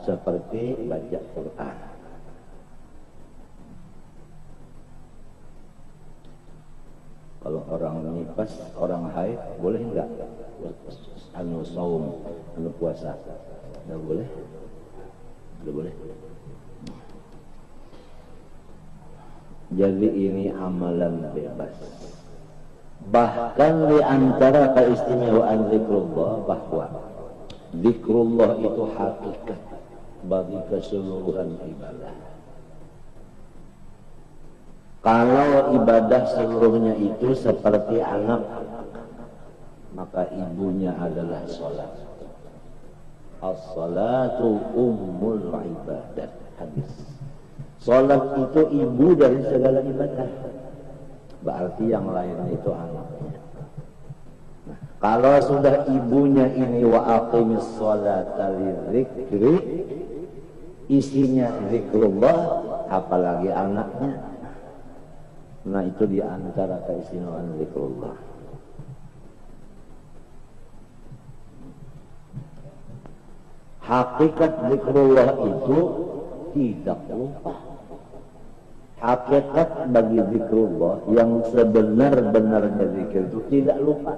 seperti baca Quran. Kalau orang nifas, orang haid, boleh enggak anu saum, anu puasa? Enggak boleh. Enggak boleh. Jadi ini amalan bebas. Bahkan di antara keistimewaan zikrullah bahwa zikrullah itu hakikat bagi keseluruhan ibadah. Kalau ibadah seluruhnya itu seperti anak, maka ibunya adalah sholat. As-salatu ummul ibadat. Hadis. Sholat itu ibu dari segala ibadah. Berarti yang lain itu anaknya. Nah, kalau sudah ibunya ini wa aqimis sholata lidzikri, isinya zikrullah, apalagi anaknya. Nah, itu di antara keistimewaan zikrullah. Hakikat zikrullah itu tidak lupa. Hakikat bagi zikrullah yang sebenar-benarnya zikir itu tidak lupa.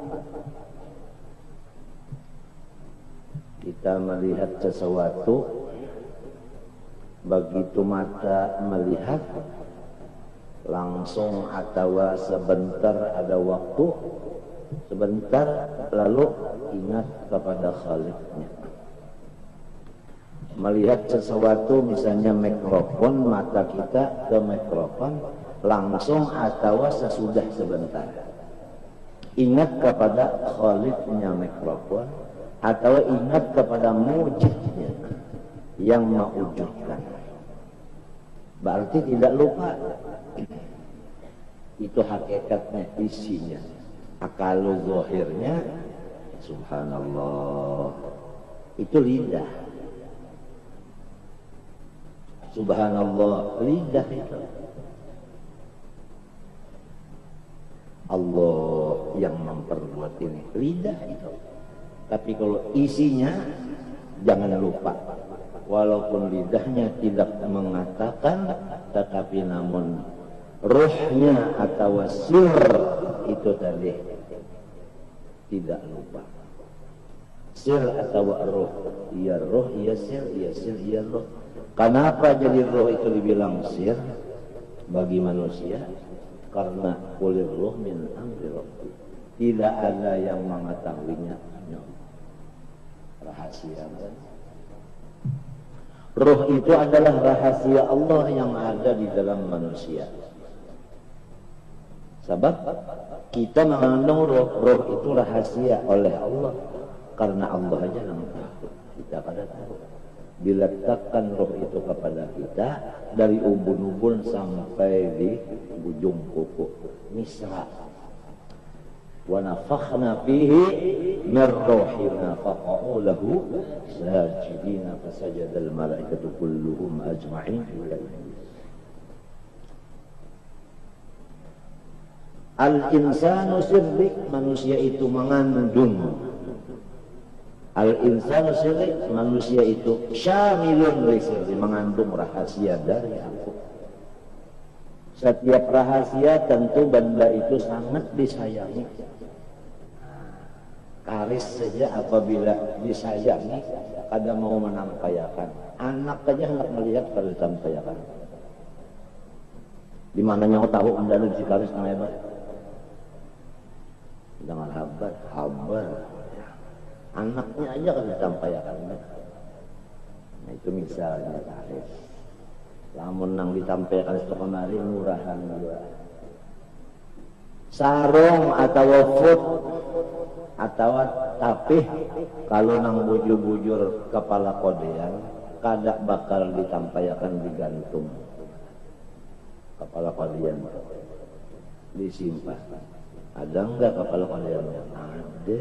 Kita melihat sesuatu, begitu mata melihat, langsung atau sebentar ada waktu, sebentar lalu ingat kepada Khaliqnya. Melihat sesuatu misalnya mikrofon, mata kita ke mikrofon, langsung atau sesudah sebentar ingat kepada Khaliqnya mikrofon, atau ingat kepada mujidnya yang mewujudkan. Berarti tidak lupa. Itu hakikatnya, isinya. Kalau zahirnya subhanallah, itu lidah. Subhanallah, lidah itu. Allah yang memperbuat ini, lidah itu. Tapi kalau isinya, jangan lupa. Walaupun lidahnya tidak mengatakan, tetapi namun ruhnya atau sir itu tadi tidak lupa. Sir atau ruh, iya ruh, iya sir, iya ruh. Kenapa jadi ruh itu dibilang sir bagi manusia? Karena kulir ruh min amri rabbi. Tidak ada yang mengetahuinya, rahasia. Ruh itu adalah rahasia Allah yang ada di dalam manusia. Sebab kita mengandung roh itu rahasia oleh Allah, karena Allah aja yang tahu. Kita kada tahu. Diletakkan roh itu kepada kita dari ubun-ubun sampai di ujung kuku, misra. Wa nafakhna fihi min ruhina faqa'u lahu sajidina fasajada al-malaikatu kulluhum ajma'in illa iblis. Al-insanu sirrik, manusia itu mengandung. Al-insanu sirrik, manusia itu syamilun li sirri, mengandung rahasia dari aku. Setiap rahasia tentu benda itu sangat disayangi. Karis saja apabila disayangi, kada mau menampaikan. Anak saja hendak melihat kalau ditampaikan. Di mananya kau tahu mendalu si karis namanya? Dengan habar. Anaknya aja kan ditampaikan. Nah itu misalnya karis. Lamun nang ditampaikan itu kemari murahan juga. Sarung atau food atau tapih, kalau nang bujur-bujur kepala kodean kada bakal ditampaikan digantung. Kepala kodean disimpan. Ada enggak kepala kodean? Ada.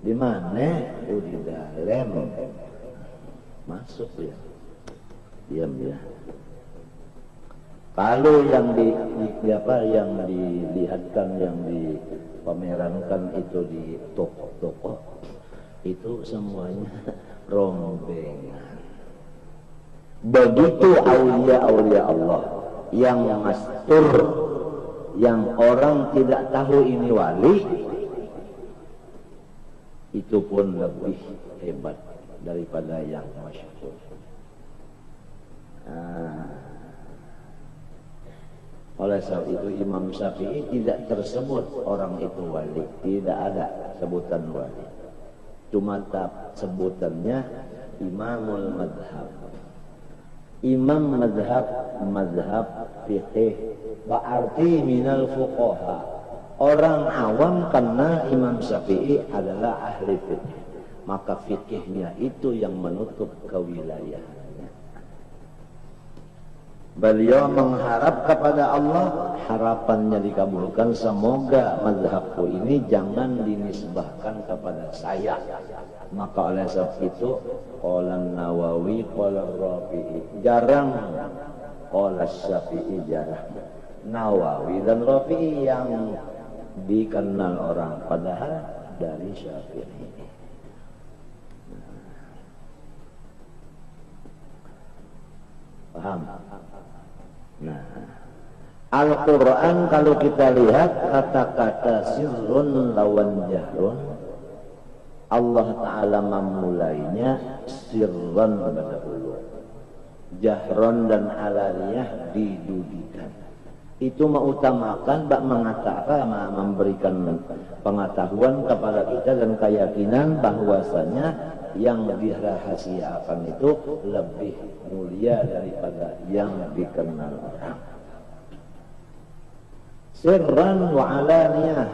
Di mana? Oh, di dalam. Masuk ya. Diam ya. Kalau yang yang dilihatkan, yang dipamerankan itu di toko-toko, itu semuanya rombengan. Begitu aulia-aulia Allah yang mastur, yang orang tidak tahu ini wali, itu pun lebih hebat daripada yang masyhur. Oleh sebab itu Imam Syafi'i tidak tersebut orang itu wali, tidak ada sebutan wali. Cuma sebutannya Imamul Madhab. Imam madhab, madhab fiqih, berarti minal fuqaha. Orang awam karena Imam Syafi'i adalah ahli fiqih, maka fiqihnya itu yang menutup kewilayahannya. Beliau mengharap kepada Allah, harapannya dikabulkan, semoga mazhabku ini jangan dinisbahkan kepada saya. Maka oleh sebab itu qala Nawawi, qala Rafi'i, jarang qala Syafi'i, jarang. Nawawi dan Rafi'i yang dikenal orang, padahal dari Syafi'i. Paham? Nah, Al-Quran kalau kita lihat kata-kata sirrun lawan jahrun, Allah Ta'ala memulainya sirran berdahulu, jahron dan alaniyah didudikan. Itu mengutamakan, mengatakan, memberikan pengetahuan kepada kita dan keyakinan bahwasanya yang dirahasiakan itu lebih mulia daripada yang dikenal orang. Sirran wa alaniyah,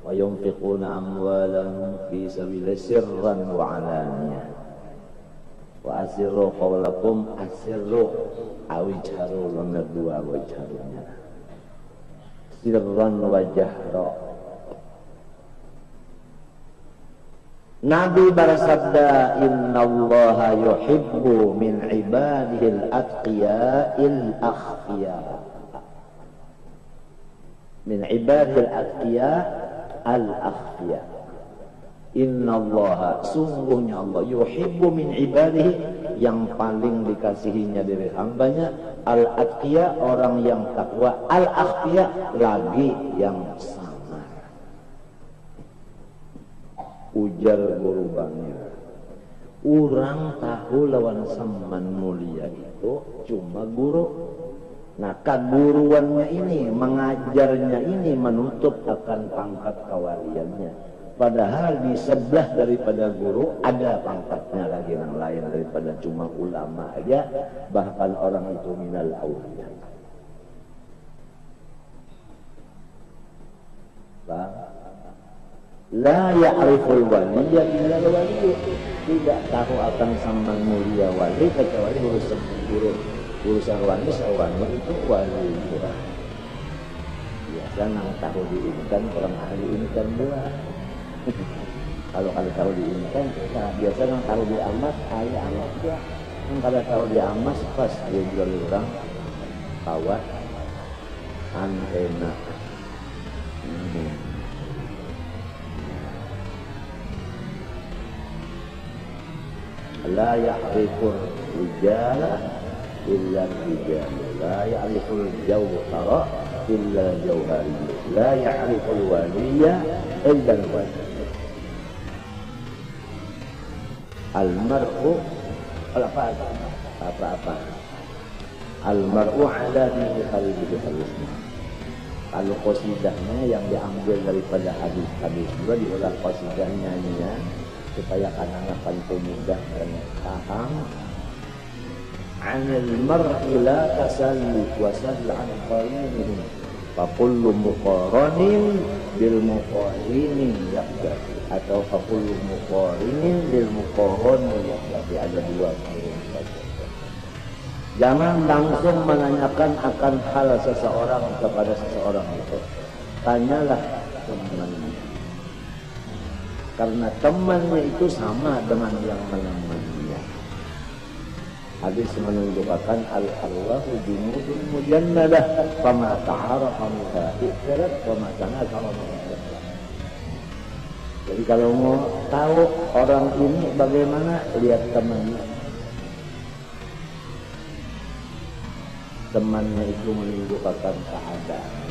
wa yunfiquna amwalahum fi sabilillah sirran wa alaniyah, wa asirru qawlakum, asirru awijharu, nomor 2 wajharunya, sirran wa jahra. Nabi bersabda, innallaha yuhibbu min ibadihil atqiya'il akhfiya. Min ibadihil atqiya al-akhfiya. Innallaha, sungguhnya Allah, yuhibbu min ibadihi, yang paling dikasihinya dari hambanya, al-atqiya, orang yang takwa, al-akhfiya, lagi yang samar. Ujar guru bangnya, orang tahu lawan saman mulia itu cuma guru. Nah, keguruannya ini, mengajarnya ini menutup akan pangkat kewaliannya. Padahal di sebelah daripada guru ada pangkatnya lagi yang lain daripada cuma ulama aja, bahkan orang itu minal awliya. La ya'riful waliya illa waliyu, tidak tahu akan saman mulia wali kecuali urusan wali sawani itu wali Quran. Biasa nang tahu diinkan orang ahli inkan dua. Kalau tahu diinkan, nah biasa nang tahu di amas, ayah amas ya. Kalau tahu di amas pas dia jual orang kawat antena. La ya'rifur rijala illa rijal, la ya'riful jawhara illa jawhari, la ya'riful waliya illa wali. Al-mar'u apa al-mar'u ala dini qalbihi khalisma. Kalau qasidahnya yang diambil daripada hadis-hadis juga diolah qasidahnya ini ya, supaya anak-anak pantu mudah dan paham. Anil mar'i la tasalli wa sal an qarinihi, fa kullu muqarinin bil muqarinin yaqda, atau fa kullu muqarinin bil muqarinin yaqda. Ada dua saja. Jangan langsung menanyakan akan hal seseorang kepada seseorang itu. Tanyalah temannya. Karena temannya itu sama dengan yang menemaninya. Hadis menunjukkan al-arwahu junudun mujannadah, fama ta'arafa minha ikhtarat, fama tanazara minha. Jadi kalau mau tahu orang ini bagaimana, lihat temannya. temannya itu menimbulkan keadaan.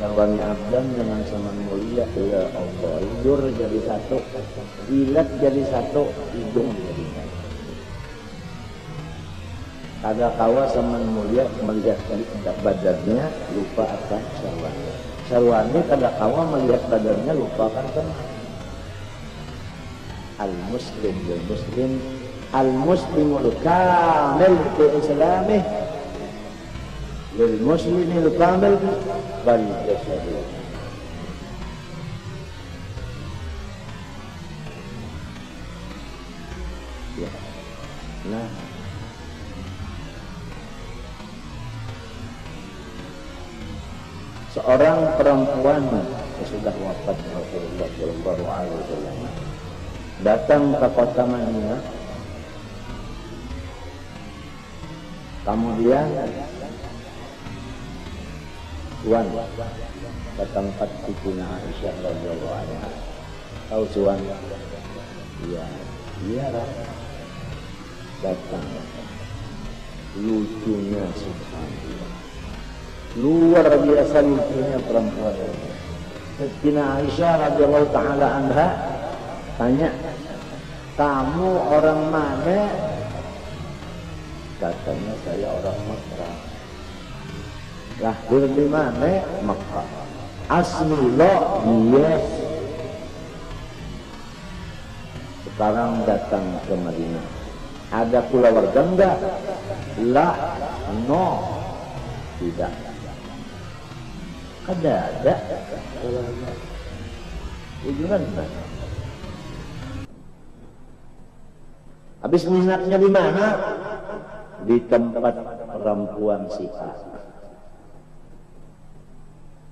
Kawannya abdan dengan teman mulia, ya Allah, liur jadi satu, jilat jadi satu, hidung jadi satu. Ada kawa teman mulia melihat badannya, lupa akan syahwatnya. Syahwatnya kada kawa melihat badannya, lupa akan teman. Al-muslim bil muslim, al-muslimul kamil fi islamih, lil muslimil kamil bal jasadi. Ya. Nah, seorang perempuan sesudah wafat Rasulullah Shallallahu Alaihi Wasallam datang ke kota Madinah, kemudian Tuan ke tempat Siti Aisyah radhiyallahu anha. Tahu Tuan? Iya, iya datang. Lucunya subhanallah, luar biasa lucunya perempuan. Siti Aisyah radhiyallahu taala anha tanya, kamu orang mana? Katanya saya orang Mekah. Lahir di mana? Mekah. Asmillah, yes. Sekarang datang ke Madinah. Ada keluarga enggak? Lah, no, tidak. Ada. Tujuan mana? Habis minatnya di mana? Di tempat perempuan Syiah.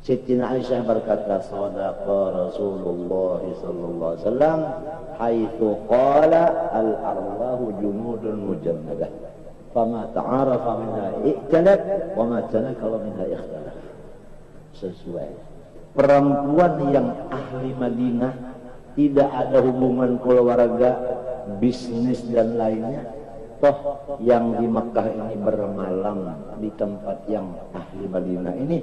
Siti Aisyah berkata, sadaqa Rasulullah sallallahu alaihi wasallam haitsu qala al arwahu junudun mujannadah fama ta'arafa minha i'talaf wa ma tanakala minha ikhtalaf. Sesuai. Perempuan yang ahli Madinah, tidak ada hubungan keluarga, bisnis dan lainnya. Toh yang di Mekah ini bermalam di tempat yang ahli Madinah ini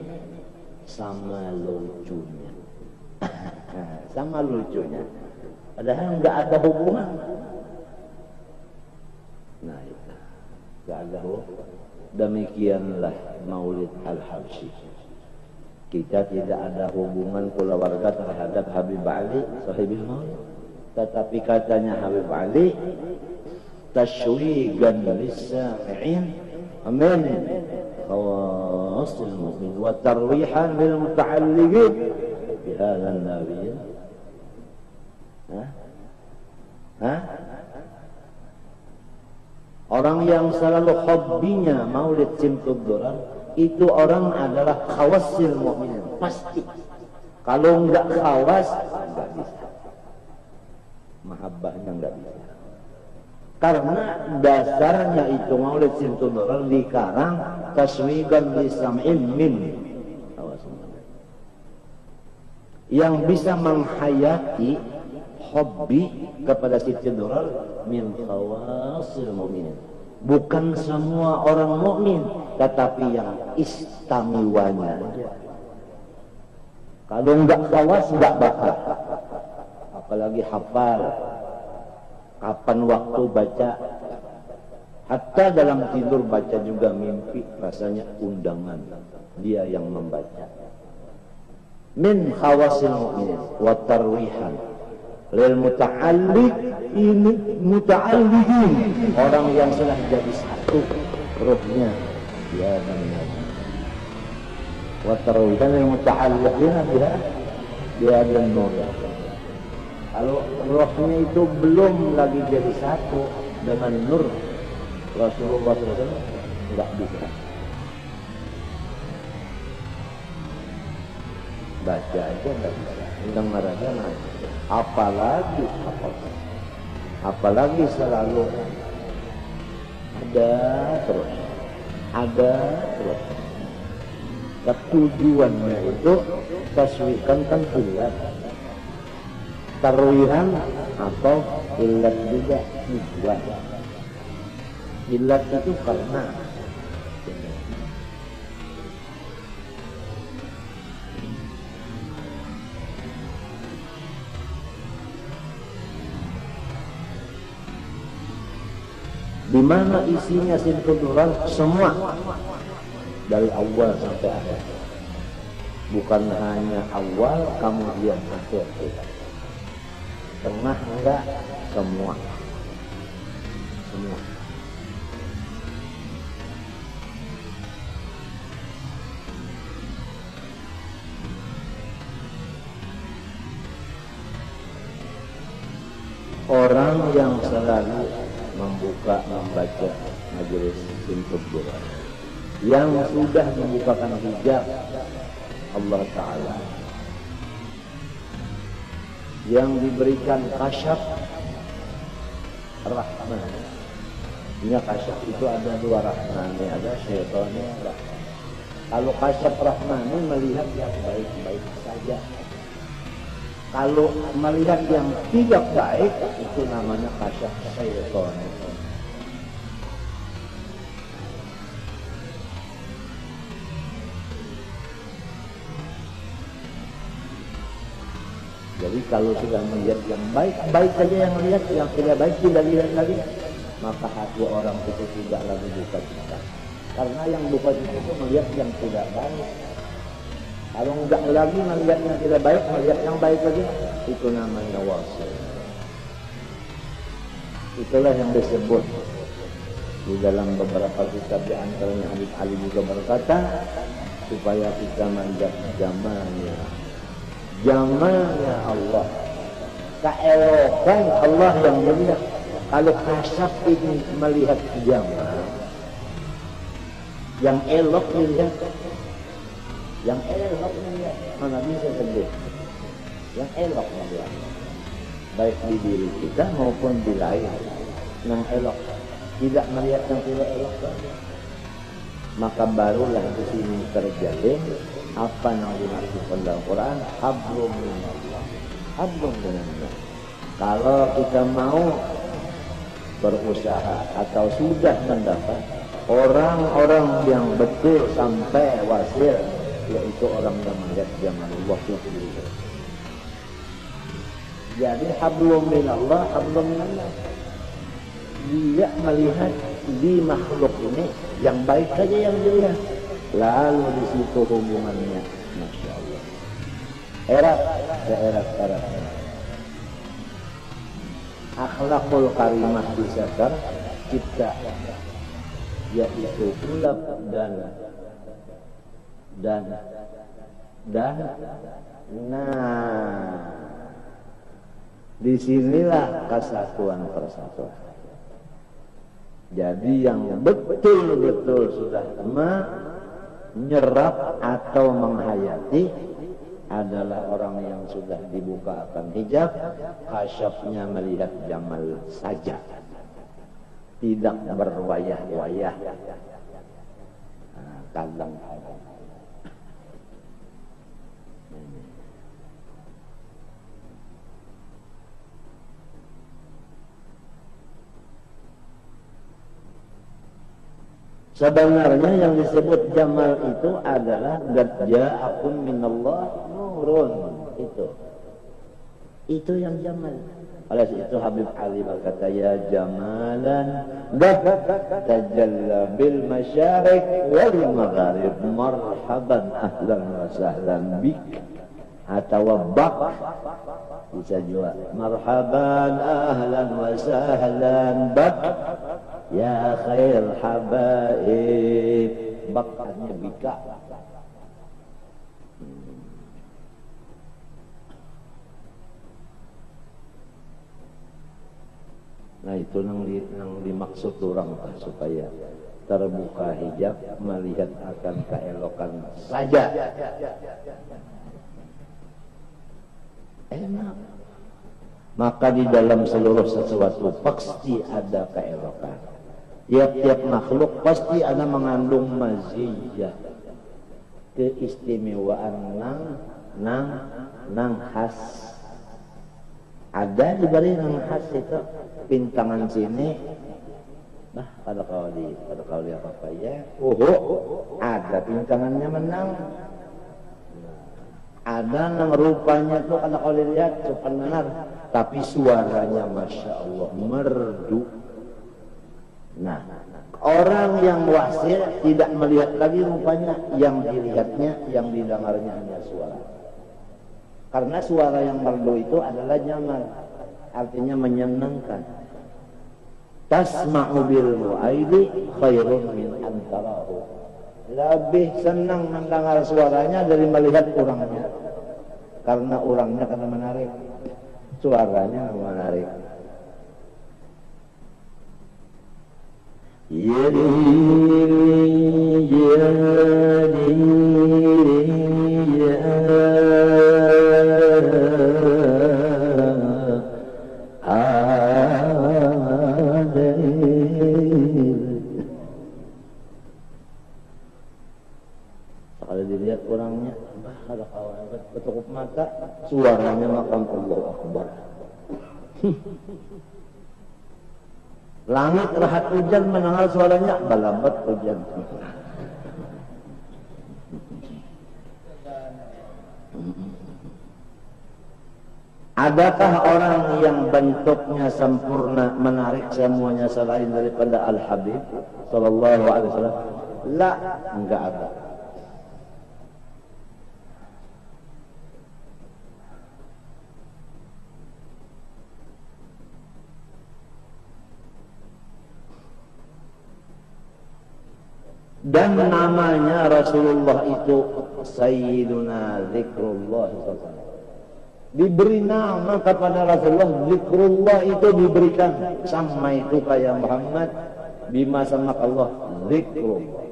sama lucunya. Sama lucunya. Padahal nggak ada hubungan. Nah itu, nggak ada hubungan. Demikianlah Maulid Al-Habsyi. Kita tidak ada hubungan keluarga terhadap Habib Ali sahibul maulid. Tetapi katanya Habib Ali, tashwiqan lis-sami'in amin khawasil mu'min wa tarwihan lil muta'alliqin bi hadzal nabiy. Orang yang selalu hobinya Maulid Simtud Durar, itu orang adalah khawasil mu'minin, pasti. Kalau enggak khawas, enggak bisa. Mahabbahnya enggak bisa. Karena dasarnya itu Maulid Simtud Durar dikarang taswigan lisam'in min. Yang bisa menghayati hobi kepada Simtud Durar min khawasil mu'minin. Bukan semua orang mukmin, tetapi yang istimewa aja. Kalau enggak khawas, enggak bakal. Apalagi hafal. Kapan waktu baca, hatta dalam tidur baca juga mimpi, rasanya undangan. Dia yang membaca. Min khawasil mu'minin wa tarwihan lil muta'alliq, ini muta'alliqin, orang yang sudah jadi satu ruhnya dia dan Nabi. Wa tarwihan lil muta'alliqin dia dan Nabi. Kalau rohnya itu belum lagi jadi satu dengan nur Rasulullah SAW, enggak bisa. Baca aja enggak bisa, dengar aja enggak bisa. Apalagi selalu ada terus. Ketujuannya itu taswikan kan ilat, tarwihan atau ilat juga tujuan. Ilat itu karena di mana isinya simpulan semua dari awal sampai akhir, bukan hanya awal kemudian akhir, tengah enggak, semua. Orang yang selalu membaca majelis simtud Quran, yang sudah membukakan hijab Allah Ta'ala, yang diberikan kasyaf rahman. Ini kasyaf itu ada dua rahman, ada syaitannya. Kalau kasyaf rahman melihat yang baik-baik saja. Kalau melihat yang tidak baik, itu namanya kasyaf syaitan. Jadi kalau sudah melihat yang baik saja yang lihat, yang tidak baik tidak lihat lagi, maka hati orang itu tidak lagi buka cita. Karena yang buka cita itu melihat yang tidak baik. Kalau enggak lagi melihat yang tidak baik, melihat yang baik lagi, itu namanya wasil. Itulah yang disebut di dalam beberapa kitab, di antaranya Habib Ali juga berkata, supaya kita manjat jamalnya Allah, keelokan Allah yang melihat. Kalau kasyaf ini melihat jamal, yang elok melihat, mana bisa sendiri, yang elok melihat, baik di diri kita maupun di lain, yang elok, tidak melihat yang tidak elok. Maka barulah di sini terjadi apa yang dimaksudkan dalam Quran, hablum minallah, hablum minallah. Kalau kita mau berusaha atau sudah mendapat orang-orang yang betul sampai wasil, yaitu orang yang melihat jamalullah itu. Jadi hablum minallah, hablum minallah. Dia melihat di makhluk ini yang baik saja yang dilihat. Lalu di situ hubungannya, masya Allah. Erat. Akhlakul karimah bisa tercipta, yaitu ulap dan nah, disinilah kesatuan persatuan. Jadi yang betul-betul sudah menyerap atau menghayati adalah orang yang sudah dibukakan hijab, kasyafnya melihat jamal saja, tidak berwayah-wayah. Kadang-kadang sebenarnya yang disebut jamal itu adalah qad ja'akum minallah nurun. Itu yang jamal. Oleh itu Habib Ali berkata, ya jamalan qad tajalla bil masyarik wal magharib, marhaban ahlan wa sahlan bik. Atau bak bisa juga, marhaban ahlan wa sahlan bak ya khair habaib. Baknya bika. Nah itu yang dimaksud orang supaya terbuka hijab, melihat akan keelokan saja. Enak. Maka di dalam seluruh sesuatu pasti ada keelokan. Tiap-tiap makhluk pasti ada mengandung maziyah, keistimewaan nang khas. Ada di balik nang khas itu, pintangan sini Nah, pada kali apa ya? Ada pincangannya menang. Ada yang rupanya tuh kalau kau lihat sopan benar, tapi suaranya masya Allah merdu. Nah, orang yang wasir tidak melihat lagi rupanya, yang dilihatnya, yang didengarnya hanya suara. Karena suara yang merdu itu adalah nyaman, artinya menyenangkan. Tasma'u bil mu'aidi khairun min antarahu. Lebih senang mendengar suaranya dari melihat orangnya. Karena orangnya karena menarik, suaranya menarik. Kalau dilihat orangnya, ada kawan ketukup mata, suaranya makam Allahu Akbar. Langit rahat hujan mendengar suaranya, balabat hujan. Adakah orang yang bentuknya sempurna, menarik semuanya selain daripada Al-Habib sallallahu alaihi wasallam? La, enggak ada. Dan namanya Rasulullah itu Sayyiduna Zikrullah SAW. Diberi nama kepada Rasulullah, Zikrullah itu diberikan. Sama itu kayak Muhammad bima sama Allah, Zikrullah.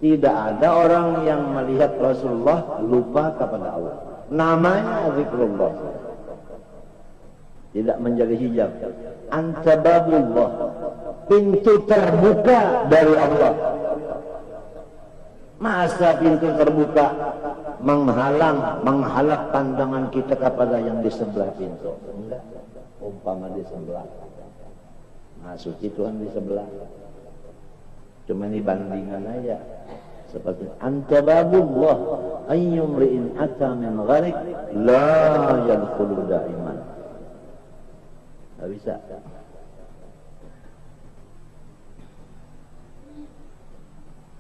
Tidak ada orang yang melihat Rasulullah lupa kepada Allah. Namanya Zikrullah. Tidak menjadi hijab. Anta babullah, pintu terbuka dari Allah. Masa pintu terbuka menghalang pandangan kita kepada yang di sebelah pintu? Enggak. Umpama di sebelah, nah suci Tuhan di sebelah. Cuma ini bandingan aja. Seperti anta babullah ayyumri'in ata min gharik la yadkhulu da'iman. Enggak bisa.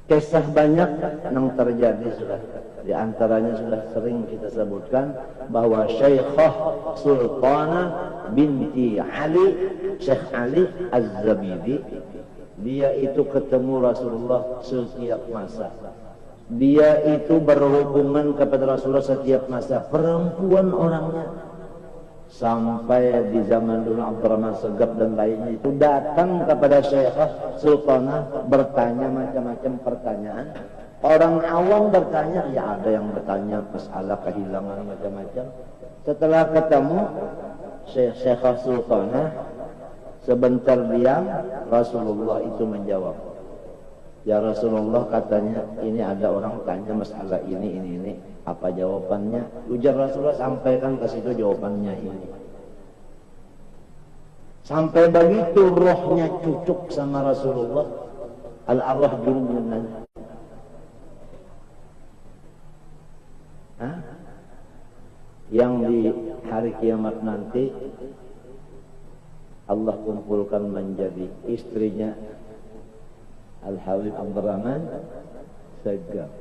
Kisah banyak yang terjadi sudah. Di antaranya sudah sering kita sebutkan bahwa Syekhah Sultana binti Ali, Syekh Ali Az-Zabidi, dia itu ketemu Rasulullah setiap masa. Dia itu berhubungan kepada Rasulullah setiap masa. Perempuan orangnya. Sampai di zaman dulu Abdurrahman Segaf dan lainnya itu datang kepada Syekhah Sultanah bertanya macam-macam pertanyaan. Orang awam bertanya, ya ada yang bertanya masalah kehilangan macam-macam. Setelah ketemu Syekhah Sultanah, sebentar diam Rasulullah itu menjawab, ya Rasulullah, katanya ini ada orang tanya masalah ini. Apa jawabannya? Ujar Rasulullah, sampaikan ke situ jawabannya ini. Sampai begitu rohnya cucuk sama Rasulullah. Al-arwah jununan. Yang di hari kiamat nanti Allah kumpulkan menjadi istrinya Al-Habib Abdurrahman Segaf.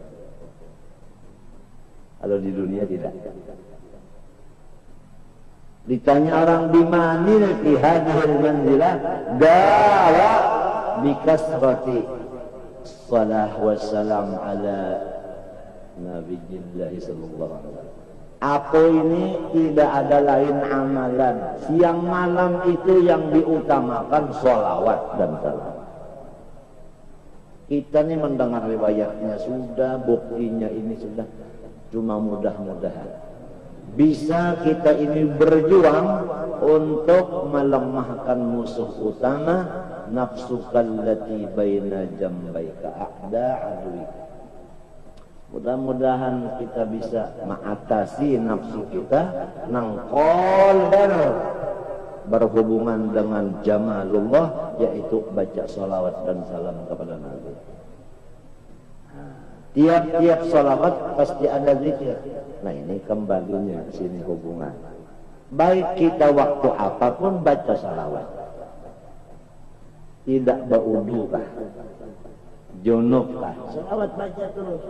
Kalau di dunia tidak. Ditanya orang di mana fi hadhil manzilah, dawa bi kasrati shalah wassalam ala nabiyillah sallallahu alaihi wasallam. Aku ini tidak ada lain amalan. Siang malam itu yang diutamakan sholawat dan salam. Kita ini mendengar riwayatnya sudah, buktinya ini sudah. Cuma mudah-mudahan bisa kita ini berjuang untuk melemahkan musuh utama nafsukal lati baina jambaika a'da aduika. Mudah-mudahan kita bisa mengatasi nafsu kita nang qol berhubungan dengan jamalullah, yaitu baca salawat dan salam kepada Nabi. Tiap-tiap salawat pasti ada zikir. Nah ini kembalinya sini hubungan. Baik kita waktu apapun baca salawat. Tidak berwudu kah, junub kah, salawat baca terus.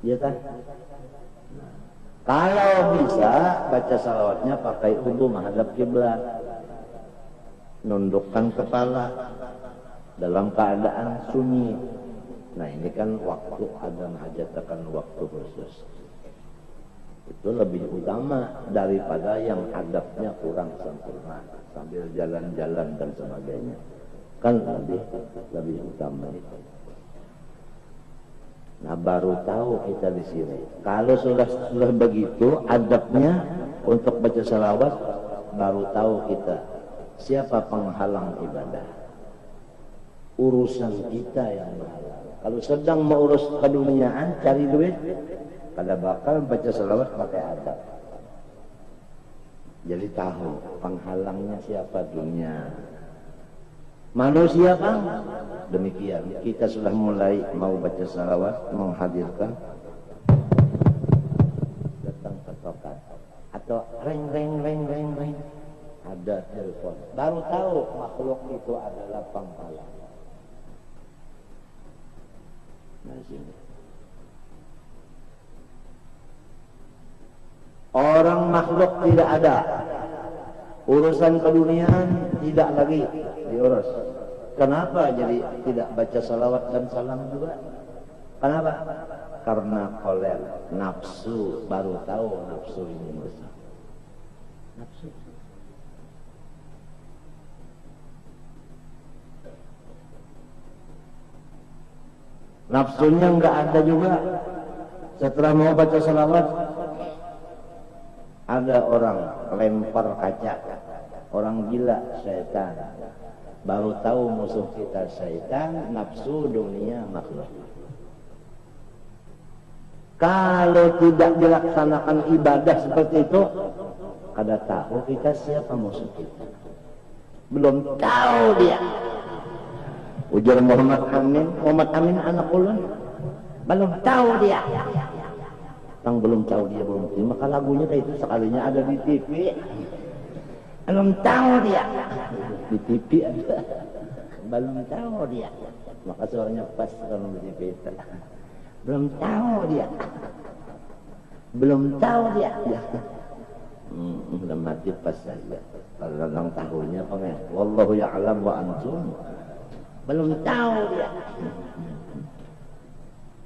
Ya kan? Kalau bisa baca salawatnya pakai wudu menghadap kiblat, nundukkan kepala dalam keadaan sunyi. Nah ini kan waktu ada menghajatkan waktu khusus. Itu lebih utama daripada yang adabnya kurang sempurna sambil jalan-jalan dan sebagainya. Kan lebih utama itu. Nah baru tahu kita di sini. Kalau sudah begitu adabnya untuk baca salawat, baru tahu kita siapa penghalang ibadah. Urusan kita yang menghalang. Kalau sedang mengurus keduniaan, cari duit, kada bakal baca salawat pakai adab. Jadi tahu penghalangnya siapa, dunia. Manusia kan demikian. Kita sudah mulai mau baca salawat, menghadirkan datang ketokan atau reng ada telepon, baru tahu makhluk itu adalah penghalang. Nah, sini. Orang makhluk tidak ada, urusan keduniaan tidak lagi diurus. Kenapa jadi tidak baca salawat dan salam juga? Kenapa? Karena koler, nafsu, baru tahu nafsu ini besar. Nafsu. Nafsunya enggak ada juga. Setelah mau baca salawat, ada orang lempar kaca, orang gila, syaitan. Baru tahu musuh kita syaitan, nafsu, dunia, makhluk. Kalau tidak dilaksanakan ibadah seperti itu, kada tahu kita siapa musuh kita. Belum tahu dia. Ujar Muhammad Amin anak ulun, belum tahu dia. Tang belum tahu dia belum terima. Maka lagunya itu sekalinya ada di TV. Belum tahu dia. Di TV ada. Belum tahu dia. Maka suaranya pas kalau di TV itu. Belum tahu dia. Belum tahu dia. Udah mati pas saja. Kalau orang tahunya pengen. Wallahu ya'lam wa antum. Belum tahu dia.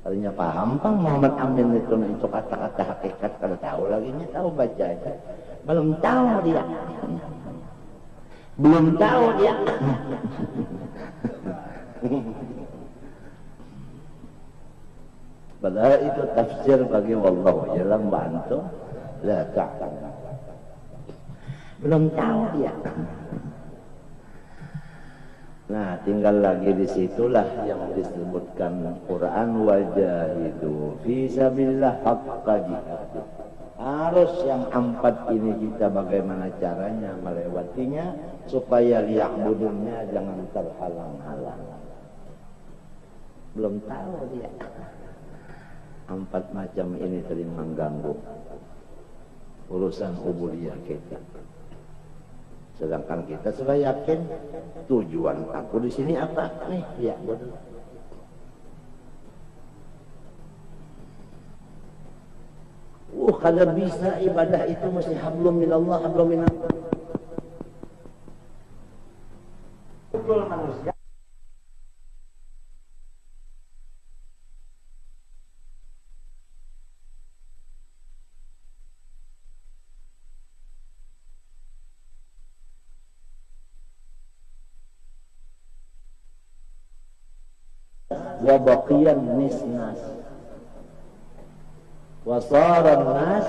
Tadinya paham Pang Muhammad Amin itu kata-kata hakikat, kalau tahu lagi nya tahu baca aja. Belum tahu dia. Belum tahu dia. Padahal itu tafsir bagi wallahu ya'lam wa antum la ta'lamun. Belum tahu dia. Nah, tinggal lagi disitulah yang disebutkan Quran, wajahidu fi sabilillah haqqa jihad. Harus yang 4 ini kita bagaimana caranya melewatinya supaya liya'budunnya jangan terhalang-halang. Belum tahu dia. 4 macam ini sering mengganggu urusan ubudiyah kita. Sedangkan kita sudah yakin tujuan aku di sini apa nih? Ya, betul. Kada bisa ibadah itu mesti hablum minallah, hablum minallah. Betul manusia. Wa baqiyan nisnas wa sara an-nas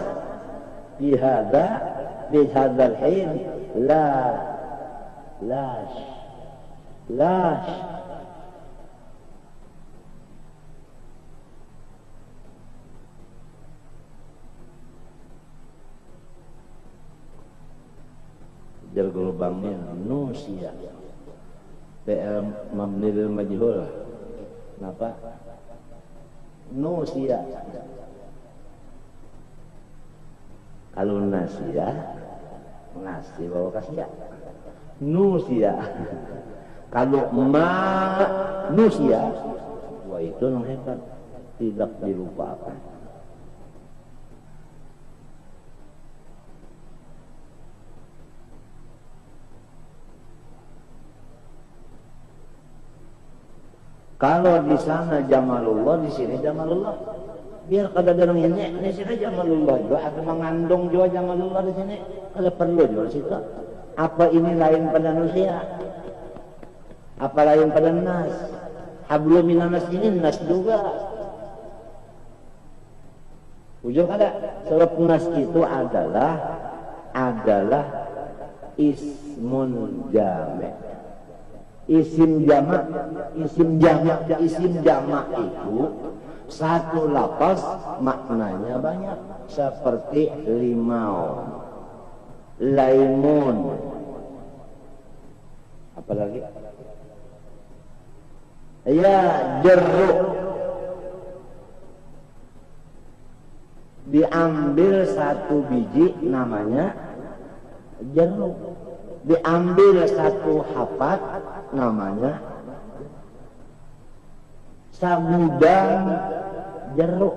fi hadzal hin lash jar gelombangnya nusia fi'il mabni lil majhul. Kenapa? Nusia. Kalau nasia, nasi bawa kasia. Nusia. Kalau manusia, wah itu yang hebat, tidak dilupakan. Kalau di sana jamalullah, di sini jamalullah. Biar kada ada orang ini, di sini jamalullah juga, atau mengandung juga jamalullah di sini. Ada perlu juga situ. Apa ini lain pada manusia? Apa lain pada nas? Hablum minanas ini nas juga. Ujung ada. Sebab nas itu adalah ismun jami'. Isim jamak itu satu lafaz maknanya banyak, seperti limau, laimun, apalagi ya jeruk. Diambil satu biji namanya jeruk, diambil satu hafat namanya samudang jeruk.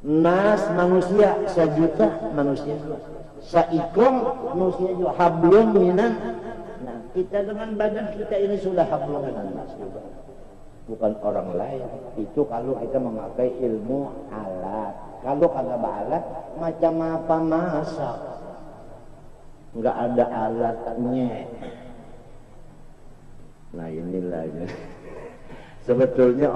Nas manusia, sejuta manusia juga, saikom manusia juga, hablum minan. Nah, kita dengan badan kita ini sudah hablum minan nas juga, bukan orang lain. Itu kalau kita memakai ilmu alat. Kalau kagak alat, macam apa masak? Nggak ada alatnya. Nah inilah sebetulnya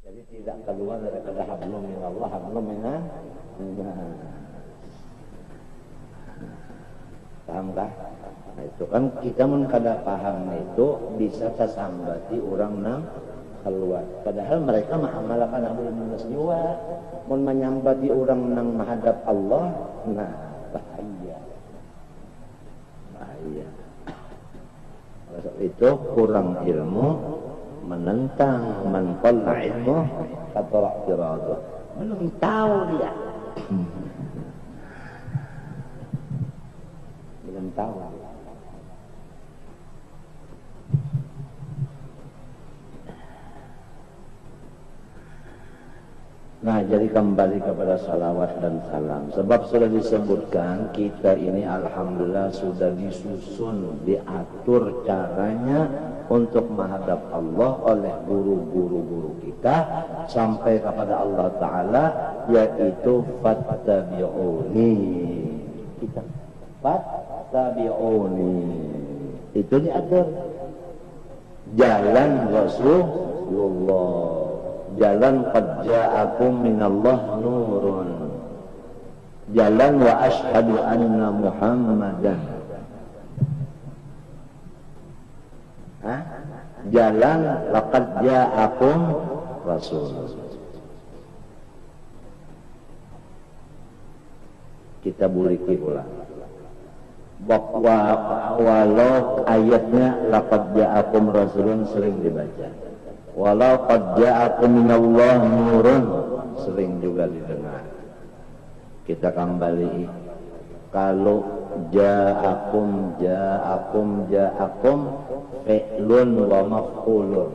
jadi tidak keluar daripada hablum minallah, hablum minan. Paham kah? Nah itu kan kita mun kada paham itu bisa tersambati orang nang keluar. Padahal mereka mengamalkan hablum minas jiwa. Mun menyambati orang nang menghadap Allah, nah bahaya. Bahaya. Oleh itu kurang ilmu menentang man qalla ilmu kata firadu. Belum tahu dia. Belum tahu. Nah, jadi kembali kepada salawat dan salam. Sebab sudah disebutkan kita ini alhamdulillah sudah disusun, diatur caranya untuk menghadap Allah oleh guru-guru kita sampai kepada Allah Ta'ala, yaitu fattabi'uni. Kita fattabi'uni itu diatur jalan Rasulullah, jalan qad ja'akum minallah nurun, jalan wa ashhadu anna Muhammadan, jalan laqad ja'akum rasul. Kita buliki pula walau ayatnya laqad ja'akum rasulun sering dibaca, walau qad ja'akum minallah nurun sering juga didengar. Kita kembali kalau ja'akum fi'lun wa maf'ulun,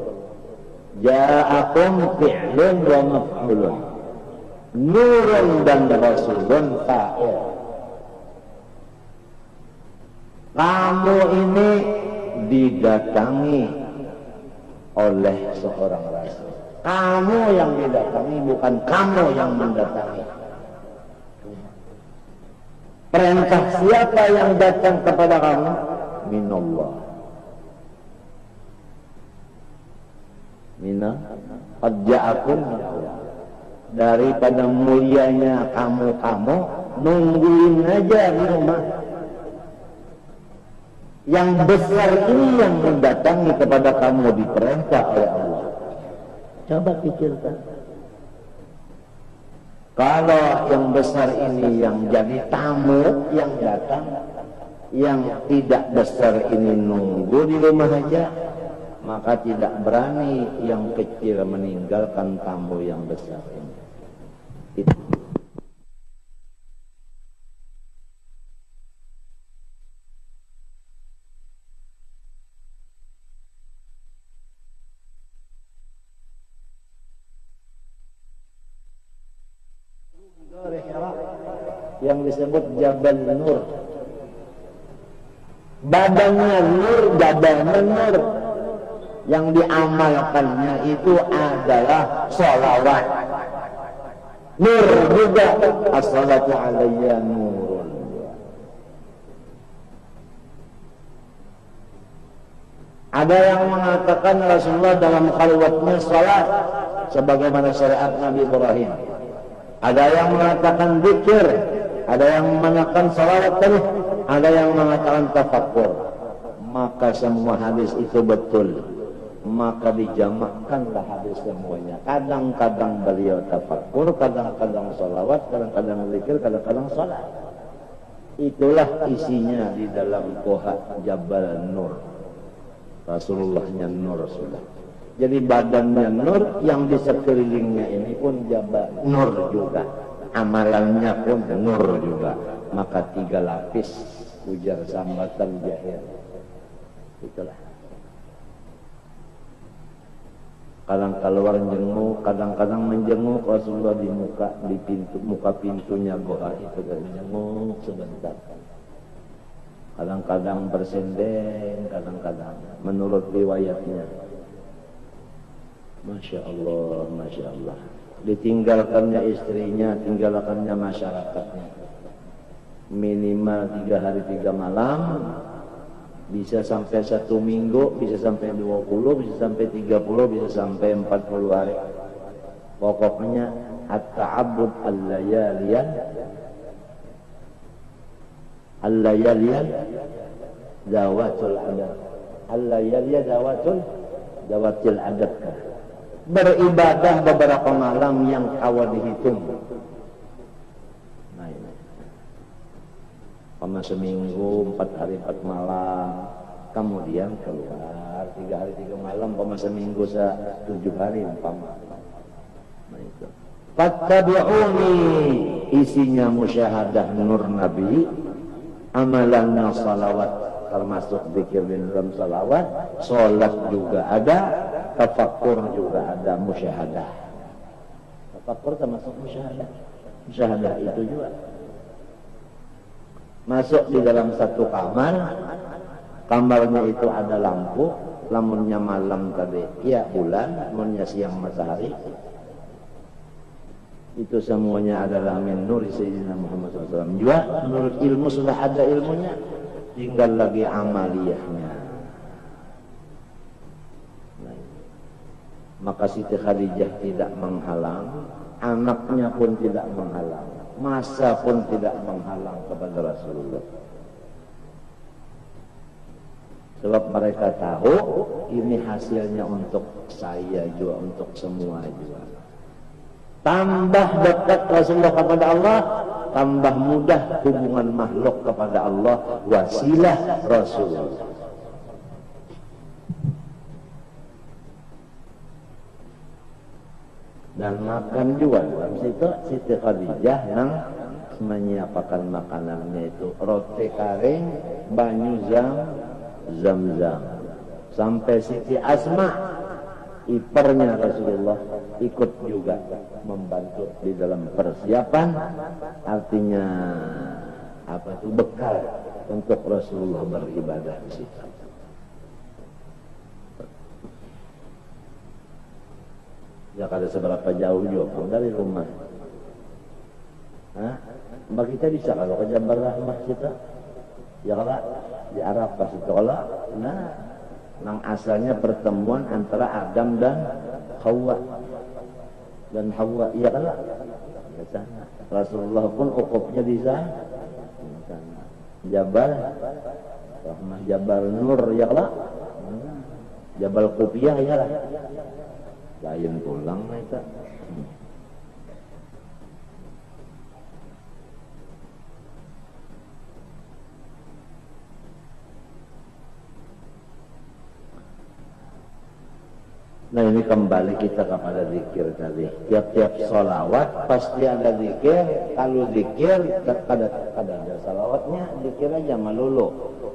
ja'akum fi'lun wa maf'ulun, nurun dan rasulun fa'il. Kamu ini didatangi oleh seorang rasul. Kamu yang didatangi, bukan kamu yang mendatangi. Perintah siapa yang datang kepada kamu? Minallah. Qad ja'akum minallah. Daripada mulianya kamu nungguin aja di rumah. Yang besar ini yang mendatangi kepada kamu diperintah oleh Allah. Coba pikirkan. Kalau yang besar ini yang jadi tamu yang datang, yang tidak besar ini nunggu di rumah aja, maka tidak berani yang kecil meninggalkan tamu yang besar ini. Itu. Yang disebut Jabal Nur. Badannya nur, jabalannya nur. Yang diamalkannya itu adalah sholawat. Nur juga. As-salatu alayya nurun. Ada yang mengatakan Rasulullah dalam khalwatnya salat sebagaimana syariat Nabi Ibrahim. Ada yang mengatakan zikir, ada yang mengatakan salawat terus, ada yang mengatakan tafakkur. Maka semua hadis itu betul. Maka dijamakkanlah hadis semuanya. Kadang-kadang beliau tafakkur, kadang-kadang salawat, kadang-kadang zikir, kadang-kadang salat. Itulah isinya di dalam Koha Jabal Nur. Rasulullahnya nur sudah. Jadi badannya nur, yang di sekelilingnya ini pun Jabal Nur juga. Amalannya pun nur juga. Maka 3 lapis ujar sambatan jahil. Itulah. Kadang keluar jenguk, kadang-kadang menjenguk Rasulullah di muka pintunya goa itu, dan jenguk sebentar. Kadang-kadang bersendeng, kadang-kadang menurut riwayatnya. Masya Allah, Masya Allah. Ditinggalkannya istrinya, tinggalkannya masyarakatnya. Minimal 3 hari 3 malam, bisa sampai 1 minggu, bisa sampai 20, bisa sampai 30, bisa sampai 40 hari. Pokoknya at-ta'abbud al-layaliyan zawatul adad. Al-layaliyan zawatul adad. Beribadah beberapa malam yang awal dihitung. Nah ini. Pama seminggu 4 hari 4 malam, kemudian keluar 3 hari 3 malam, pama seminggu 7 hari umpama. Nah itu. Fattabi'uni, isinya musyahadah nur Nabi, amalannya salawat, termasuk zikir di dalam salawat, sholat juga ada, tafakkur juga ada, musyahadah. Tafakkur termasuk musyahadah. Musyahadah itu juga. Masuk di dalam satu kamar, kamarnya itu ada lampu, lampunya malam tadi, ya bulan, lampunya siang matahari. Itu semuanya adalah min nuri Sayyidina Muhammad SAW. Juga menurut ilmu sudah ada ilmunya, tinggal lagi amaliyahnya. Maka Siti Khadijah tidak menghalang, anaknya pun tidak menghalang, masa pun tidak menghalang kepada Rasulullah. Sebab mereka tahu ini hasilnya untuk saya juga, untuk semua juga. Tambah dekat Rasulullah kepada Allah, tambah mudah hubungan makhluk kepada Allah, wasilah Rasulullah. Dan makan juga dalam situ Siti Khadijah yang menyiapkan makanannya itu roti kering, banyu zam-zam. Sampai Siti Asma, iparnya Rasulullah, ikut juga membantu di dalam persiapan, artinya apa itu, bekal untuk Rasulullah beribadah di situ. Ya kada seberapa jauh juga pun dari rumah. Mbak kita bisa kalau ke Jabal Rahmah kita, ya kalau di Arafah itu kalau, nah, nang asalnya pertemuan antara Adam dan Hawa. dan Hawa, iya kan lah, di sana. Rasulullah pun ukufnya di sana. Jabal Rahmah, Jabal Nur, ya lah. Jabal Qufiyah, ya lah. Lain pulang mereka. Nah ini kembali kita kepada zikir tadi. Tiap-tiap sholawat pasti ada zikir. Kalau zikir ada sholawatnya, zikir aja melulu.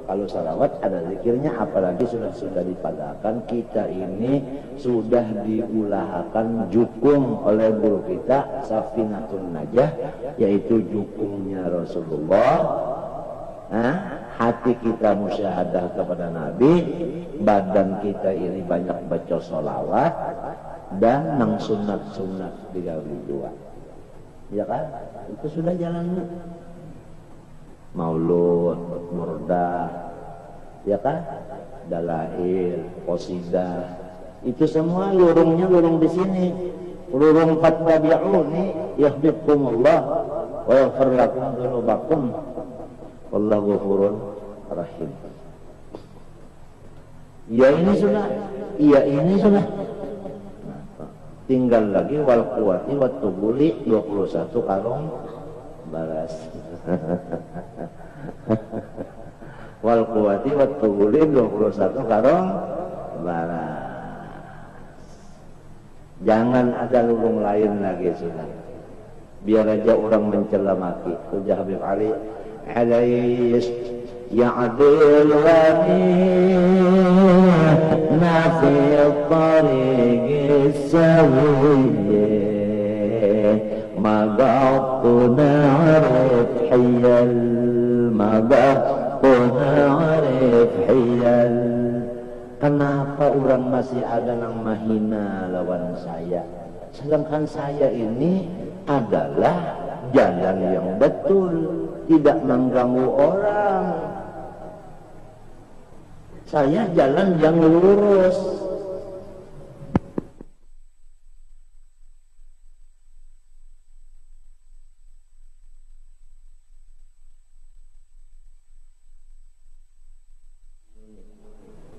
Kalau sholawat ada zikirnya, apalagi sudah dipadahkan. Kita ini sudah diulahakan jukung oleh guru kita Safinatun Najah, yaitu jukungnya Rasulullah. Hati kita musyahadah kepada Nabi, badan kita ini banyak baca sholawat, dan nang sunat-sunat 32. Ya kan? Itu sudah jalannya. Maulud, murdah, ya kan? Dalail, qasidah, itu semua lurungnya lurung di sini. Lurung fattabi'uni yahbibkumullah wa yaghfir lakum dzunubakum. Wallahu ghafurur rahim. Ya ini sudah, iya ini sudah. Tinggal lagi wal quwati wat tubuli 21 karung baras. Wal quwati wat tubuli 21 karung baras. Jangan ada lurung lain lagi sudah. Biar aja orang mencela maki. Ujar Habib Ali, alayhi ya'dil ghanina fi tariqi sawiyya magaqna arif hiyal magaqna arif hiyal. Kenapa orang masih ada yang mahina lawan saya, sedangkan saya ini adalah jalan yang betul, tidak mengganggu orang. Saya jalan yang lurus.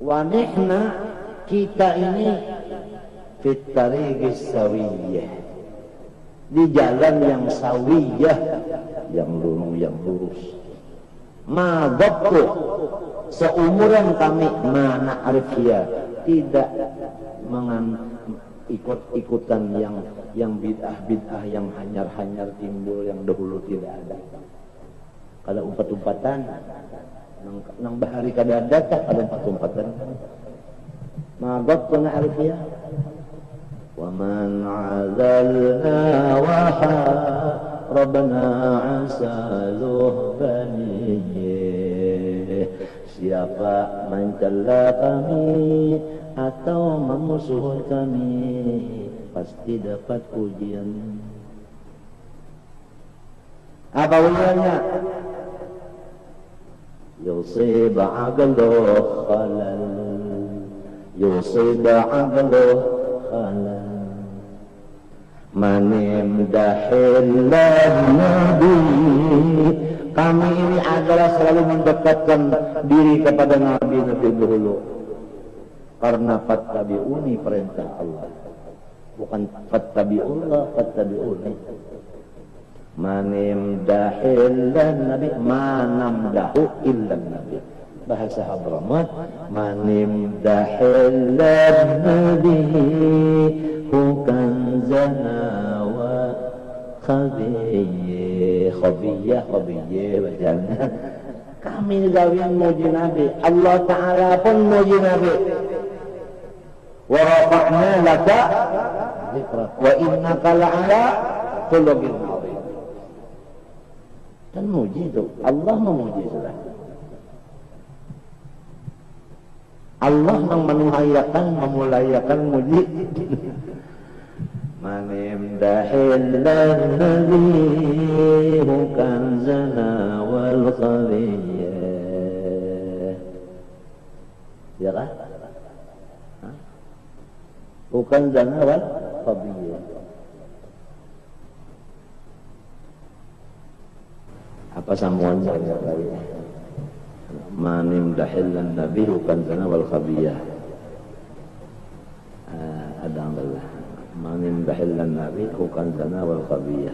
Wanihna, kita ini fit tariqis sawiyah, di jalan yang sawiyah, yang lurus. Ma'adabku, seumuran kami mana arifia, tidak ikut-ikutan yang bid'ah yang hanyar-hanyar timbul yang dahulu tidak ada. Kalau umpat-umpatan nang bahari kada ada tak kalau umpat-umpatan. Ma'adabku na arifia. Wa man 'azalna wa Rabbana asaluh bani. Siapa mencela kami atau memusuhi kami, pasti dapat ujian. Apa ujiannya? Yusib aqluh khalal, yusib aqluh khalal. Manimdahillah Nabi, kami ini adalah selalu mendekatkan diri kepada Nabi dahulu, karena fattabi'uni perintah Allah, bukan fattabi'ullah, fattabi'uni. Manimdahillah Nabi, manamdahu illa Nabi, bahasa Hadramat. Manimdahillah Nabi bukan zana wa khabiyah bacanya. Kami gawin muji Nabi, Allah Ta'ala pun muji Nabi. Wa rafa'na laka dzikrak wa innaka la'ala khuluqin 'adzim. Kan muji itu, Allah memuji sudah. Allah yang memulayakan muji. Manimdahillah Nabi bukan zana wal khabiyah. Ya kan? Bukan zana wal khabiyah. Apa sambungannya kali? Manim dahillan nabi bukan sana wal khabiyah. Ada Allah. Manim dahillan nabi bukan sana wal khabiyah.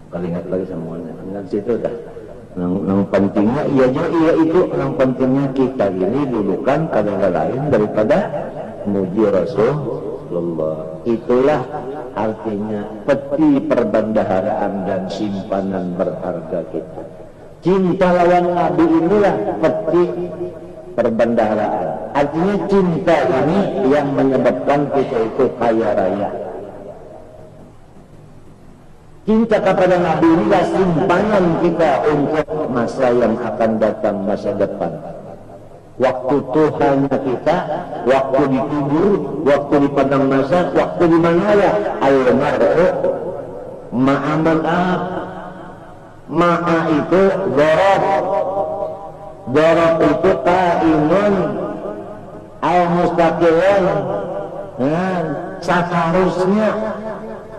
Kalau ingat lagi semuanya, ingat situ dah. Yang pentingnya iya itu, yang pentingnya kita ini dudukan pada lain daripada muji Rasulullah. Itulah artinya peti perbendaharaan dan simpanan berharga kita. Cinta lawan Nabi inilah peti perbendaharaan. Artinya cinta ini yang menyebabkan kita itu kaya raya. Cinta kepada Nabi inilah simpanan kita untuk masa yang akan datang, masa depan. Waktu Tuhannya kita, waktu dikubur, waktu di padang mahsyar, waktu di mana ya? Al-mar'u ma'aman ab. Ma'a itu dorab. Dorab itu kainun al-mustaqilun. Seharusnya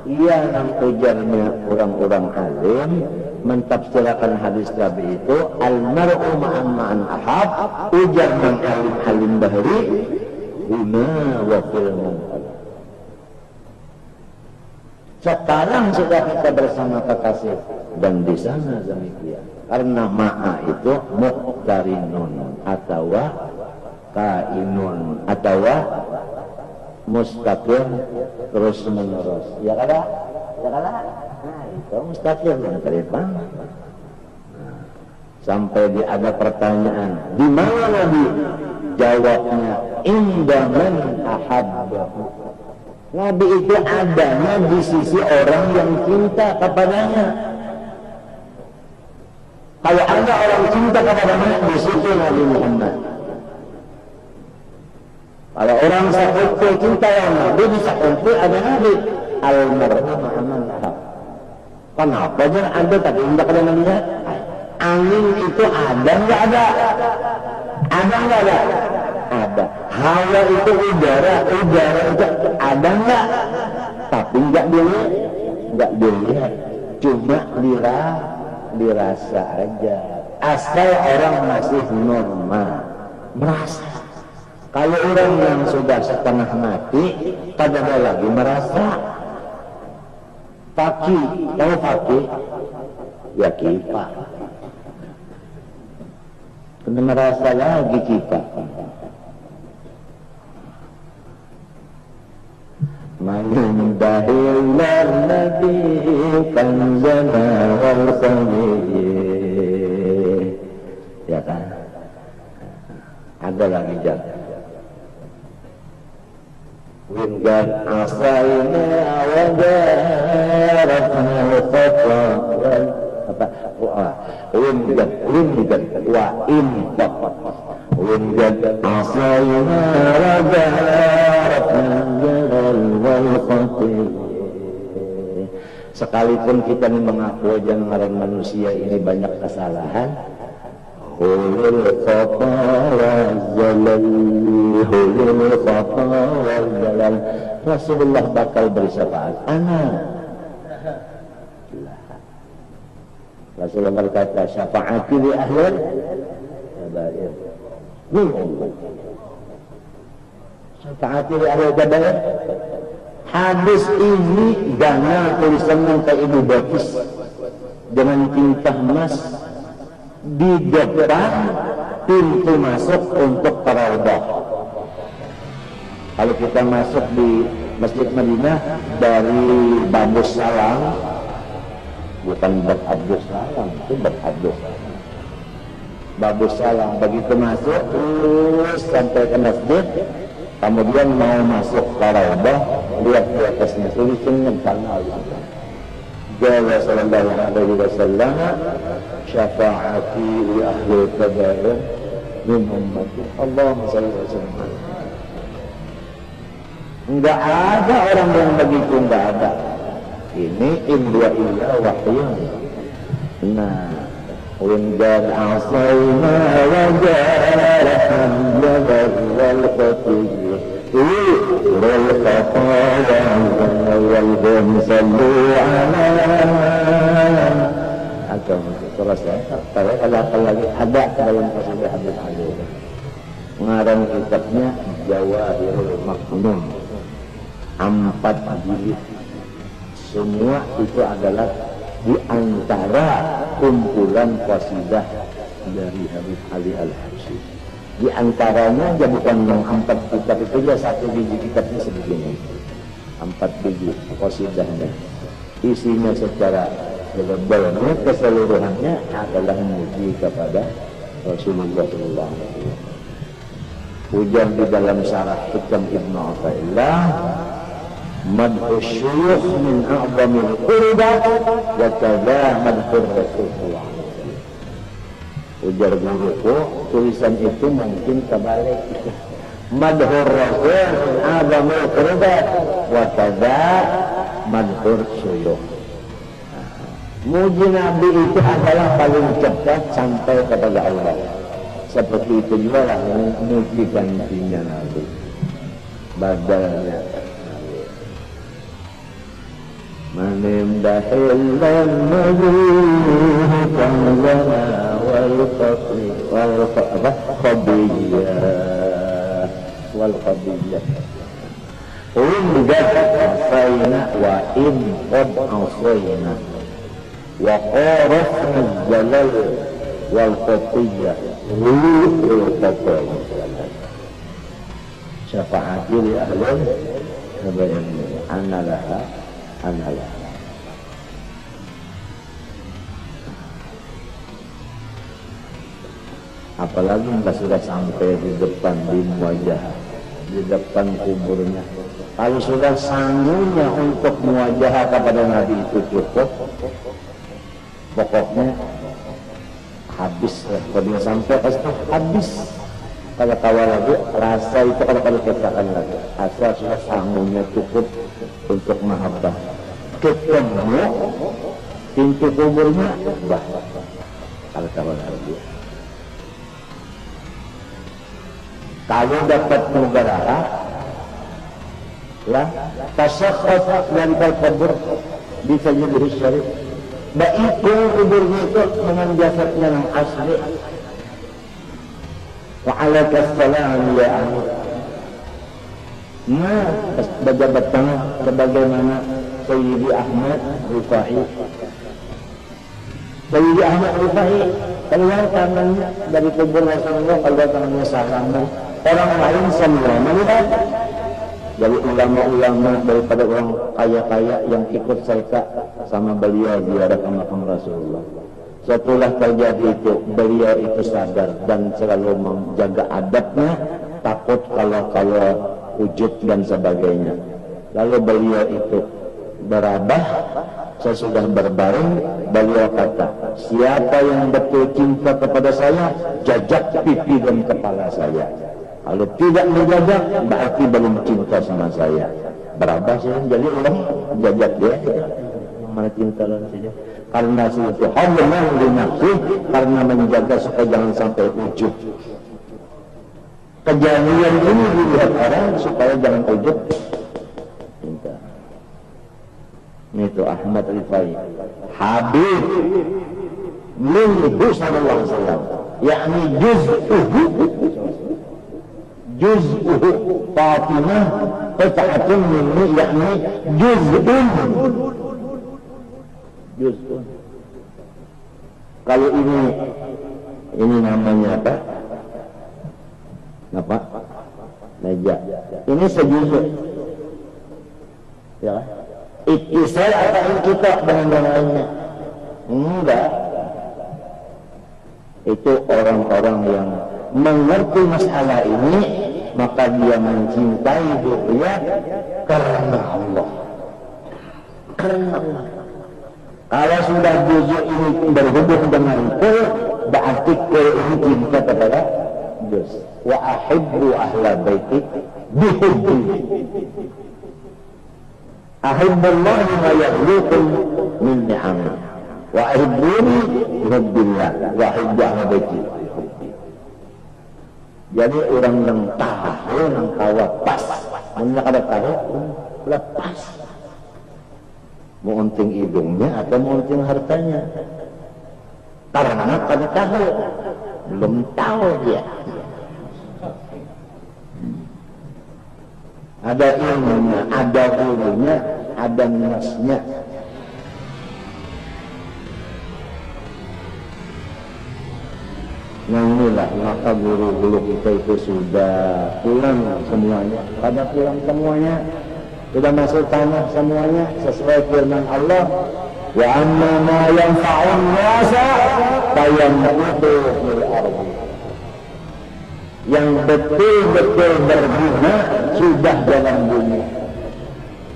ia ujarnya orang-orang alim mentafsirkan hadis Nabi itu al-mar'u ma'an ahab, ujar man alim bahri huna wa fil munkar. Sekarang sudah kita bersama kekasih dan di sana demikian. Karena ma'a itu muqtarinun atau kainun atau mustaqil terus menerus. Ya kada? Ya kada? Nah, itu mustaqil yang terima. Sampai ada pertanyaan, di mana Nabi? Jawabnya, inda man ahabbahu. Nabi itu adanya di sisi orang yang cinta kepadanya. Kalau ada orang cinta kepadanya, di situ Nabi Muhammad. Kalau orang sakit cinta yang Nabi, bisa kumpul ada Nabi. Al-mar'u ma'aman ahab. Kenapa jangan ada tapi tidak ada Nabi? Angin itu ada nggak ada? Ada nggak ada? Ada. Hawa itu udara itu ada nggak? Tapi nggak dilihat, cuma dirasa aja. Asal orang masih normal, merasa. Kalau orang yang sudah setengah mati, tidak ada lagi merasa. Fakih, tahu fakih? Ya kipa. Kena merasa lagi kipa. Manindahillah nabi kanzana wal khamiyah. Ya kan? Ada lagi jangan. Wingan asayna awadarafna al-khata apa? Wingan wa infaq. Wingan asayna awadarafna al-khata. Sekalipun kita mengaku jangan ngaran manusia ini banyak kesalahan, hulul khata wa zalal, hulul khata wa zalal, Rasulullah bakal bersyafaat. Rasulullah berkata, syafaati li ahlil kabair min ummah. Syafaati li ahlil kabair. Hadis ini dana tulisan Pak Ibu Baptis dengan tinta emas di depan pintu masuk untuk tarawih. Kalau kita masuk di Masjid Madinah dari Babus Salam, bukan Bab Abdus Salam, itu Bab Abdus Salam. Babus Salam, begitu masuk terus sampai ke masjid, kemudian mau masuk tarawih, lihat di atasnya tulisannya karena Allah. Jalla sallallahu alaihi wasallam, syafaati li ahli kabair min ummati. Allahumma shalli wa sallim. Enggak ada orang yang begitu, enggak ada. Ini indua illa wahyun. Nah, windan asayna wa jaraham jabal wal qatiyah. الخطايا والهم صلوا على atau selesai. Kalau lagi ada dalam kasus Habib Ali. Ngarang kitabnya Jawahirul Maknun, 4 jilid. Semua itu adalah di antara kumpulan qasidah dari Habib Ali Al-Habsyi. Di antaranya aja bukan yang 4 kitab itu aja, 1 biji kitabnya sebegini. 4 biji qasidahnya. Isinya secara globalnya keseluruhannya adalah memuji kepada Rasulullah SAW. Ujar di dalam syarah Hikam Ibnu Athaillah, madhu syuyukh min a'zamil qurba wa kadza madhu Rasulullah. Ujar guruku, tulisan itu mungkin terbalik. Madhu Rasul min a'zamil qurba wa kadza madhu syuyukh. Muji Nabi itu adalah paling cepat sampai kepada Allah. Seperti itu juga lah muji gantinya Nabi, badalnya Nabi. Manimdahillan Nabi Tanzana wal qatli wal khabiyah wal khabiyah Undat asayna wa in qad asayna wa qarafna jalal wal qatiyah wal qatiyah syafa'ati li ahlan kabayan analaha apalagi kita sudah sampai di depan di wajah, di depan kuburnya. Kalau sudah sanggulnya untuk muwajah kepada Nabi itu cukup, pokoknya habis. Kalau dia sampai pasti habis. Kalau kawal lagi rasa itu kalau katakan lagi asal sudah sanggulnya cukup untuk mahabbah. Ketemu pintu kuburnya bah. Kalau kawal lagi. Kalau dapat mugarara, lah tasakhaf dari kubur bisa jadi syarif. Baik kuburnya itu dengan jasadnya yang asli. Wa alaikassalam ya Ahmad. Nah, berjabat tangan sebagaimana Sayyidi Ahmad Rifai. Sayyidi Ahmad Rifai keluar tangannya dari kubur Rasulullah, keluar tangannya salaman. Orang lain semua melihat. Dari ulama-ulama, daripada orang kaya-kaya yang ikut serta sama beliau ziarah ke makam Rasulullah. Setelah terjadi itu, beliau itu sadar dan selalu menjaga adabnya, takut kalau wujud dan sebagainya. Lalu beliau itu berabah, sesudah berbaring, beliau kata, siapa yang betul cinta kepada saya, jajak pipi dan kepala saya. Kalau tidak menjajak, berarti belum cinta sama saya. Berabah saya, jadi orang jajak dia, mana cinta dan saja. Karena itu Allah dinafsi, karena menjaga supaya jangan sampai wujud. Kejadian ini dilihat orang supaya jangan wujud. Cinta. Itu Ahmad Rifai, Habib minhu sallallahu alaihi wasallam, yakni juz'uhu Fatimah qat'atun minhu, yakni juz'un. Kalau ini namanya apa? Apa? Meja. Ini sejuzuk. Ya kan? Ittisal atau kita dengan yang lainnya? Enggak. Itu orang-orang yang mengerti masalah ini, maka dia mencintai dia karena Allah. Karena Allah. Kalau sudah juzuk ini berhubung dengan kul, berarti kul ini cinta kepada juz. Wa ahibbu ahla baiti bihubbi. Ahibbullah ma yakhluqu min ni'amah. Wa ahibbuni bihubbillah. Wa ahibbu ahla baiti. Jadi orang yang tahu, yang tahu pas Mana kada tahu lepas. Mau unting hidungnya atau mau unting hartanya? Karena kada tahu, belum tahu dia. Ada ilmunya, ada hulunya, ada nasnya. Nah inilah, maka guru-guru kita itu sudah pulang semuanya. Pada pulang semuanya, sudah masuk tanah semuanya sesuai firman Allah. Wa amma ma yanfa'un nasa fayanqutu fil ardi. Yang betul-betul berguna sudah dalam bumi.